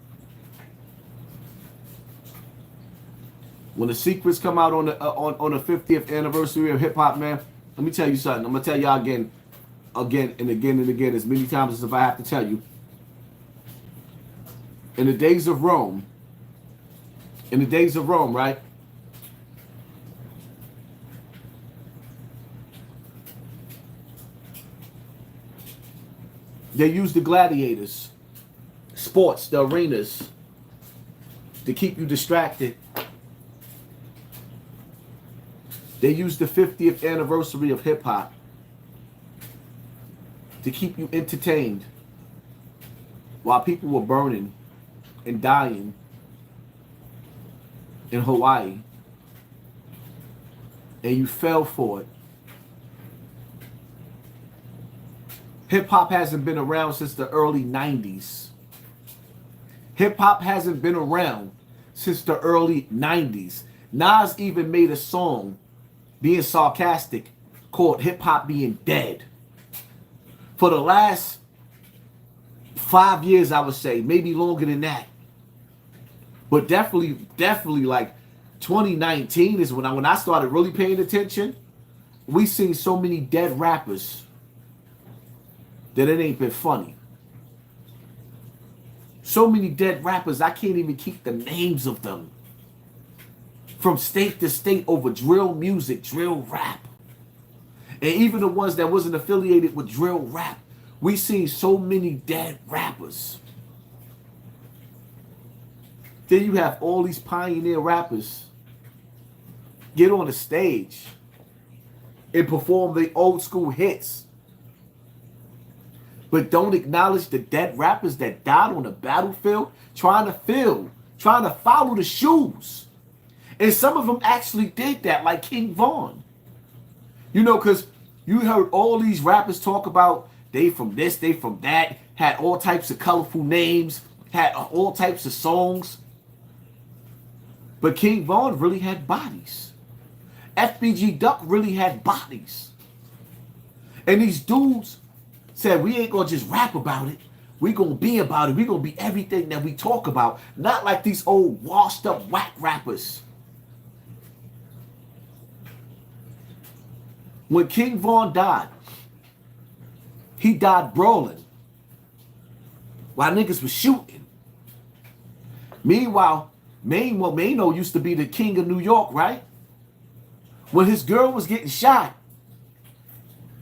When the secrets come out on the 50th anniversary of hip hop, man, let me tell you something. I'm gonna tell y'all again and again, as many times as if I have to tell you. In the days of Rome, right? They used the gladiators, sports, the arenas, to keep you distracted. They used the 50th anniversary of hip hop to keep you entertained. while people were burning and dying in Hawaii, and you fell for it. Hip hop hasn't been around since the early 90s. Hip hop hasn't been around since the early 90s. Nas even made a song being sarcastic called Hip Hop Being Dead. For the last 5 years, I would say, maybe longer than that. But definitely like 2019 is when I started really paying attention. We seen so many dead rappers that it ain't been funny. So many dead rappers, I can't even keep the names of them. From state to state over drill music, drill rap. And even the ones that wasn't affiliated with drill rap. We seen so many dead rappers. Then you have all these pioneer rappers get on the stage and perform the old school hits, but don't acknowledge the dead rappers that died on the battlefield trying to follow the shoes. And some of them actually did that, like King Von. You know, because you heard all these rappers talk about they from this, they from that, had all types of colorful names, had all types of songs. But King Von really had bodies. FBG Duck really had bodies. And these dudes said, we ain't gonna just rap about it. We gonna be about it. We gonna be everything that we talk about. Not like these old washed up whack rappers. When King Von died, he died brawling while niggas was shooting. Meanwhile, Mano used to be the king of New York, right? When his girl was getting shot,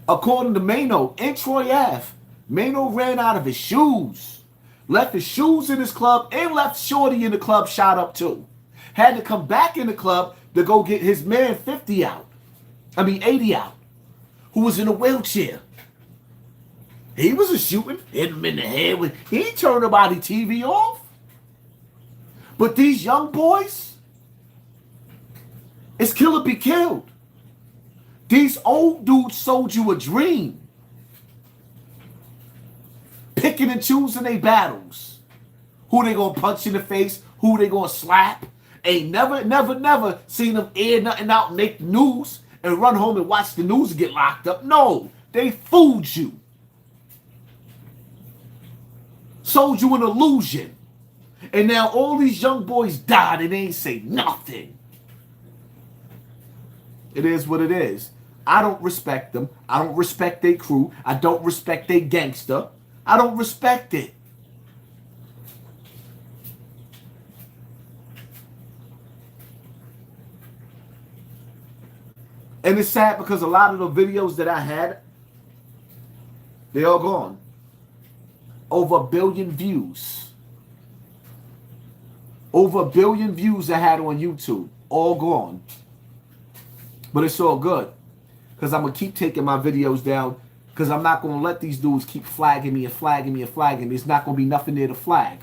according to Mano, in Troy Ave, Mano ran out of his shoes, left his shoes in his club, and left Shorty in the club shot up too. Had to come back in the club to go get his man 80 out, who was in a wheelchair. He wasn't shooting, hit him in the head with, he ain't turned nobody TV off. But these young boys, it's kill or be killed. These old dudes sold you a dream. Picking and choosing their battles. Who they gonna punch in the face, who they gonna slap. Ain't never seen them air nothing out, make news, and run home and watch the news and get locked up. No, they fooled you. Sold you an illusion. And now all these young boys died and they ain't say nothing. It is what it is. I don't respect them. I don't respect their crew. I don't respect their gangster. I don't respect it. And it's sad because a lot of the videos that I had, they all gone. Over 1 billion views. Over 1 billion views I had on YouTube. All gone. But it's all good. Because I'm going to keep taking my videos down. Because I'm not going to let these dudes keep flagging me and flagging me and flagging. There's not going to be nothing there to flag.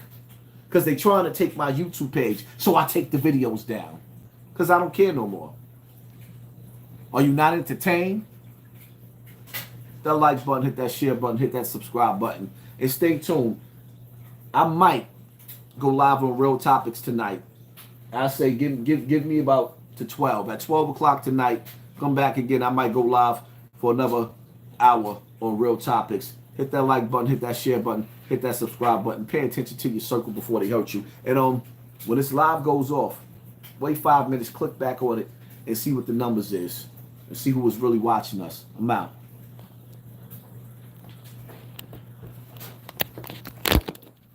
Because they're trying to take my YouTube page. So I take the videos down. Because I don't care no more. Are you not entertained? Hit that like button, hit that share button, hit that subscribe button. And stay tuned. I might go live on Real Topics tonight. I say give me about to 12. At 12 o'clock tonight, come back again. I might go live for another hour on Real Topics. Hit that like button, hit that share button, hit that subscribe button. Pay attention to your circle before they hurt you. And when this live goes off, wait 5 minutes, click back on it, and see what the numbers is. And see who was really watching us. I'm out.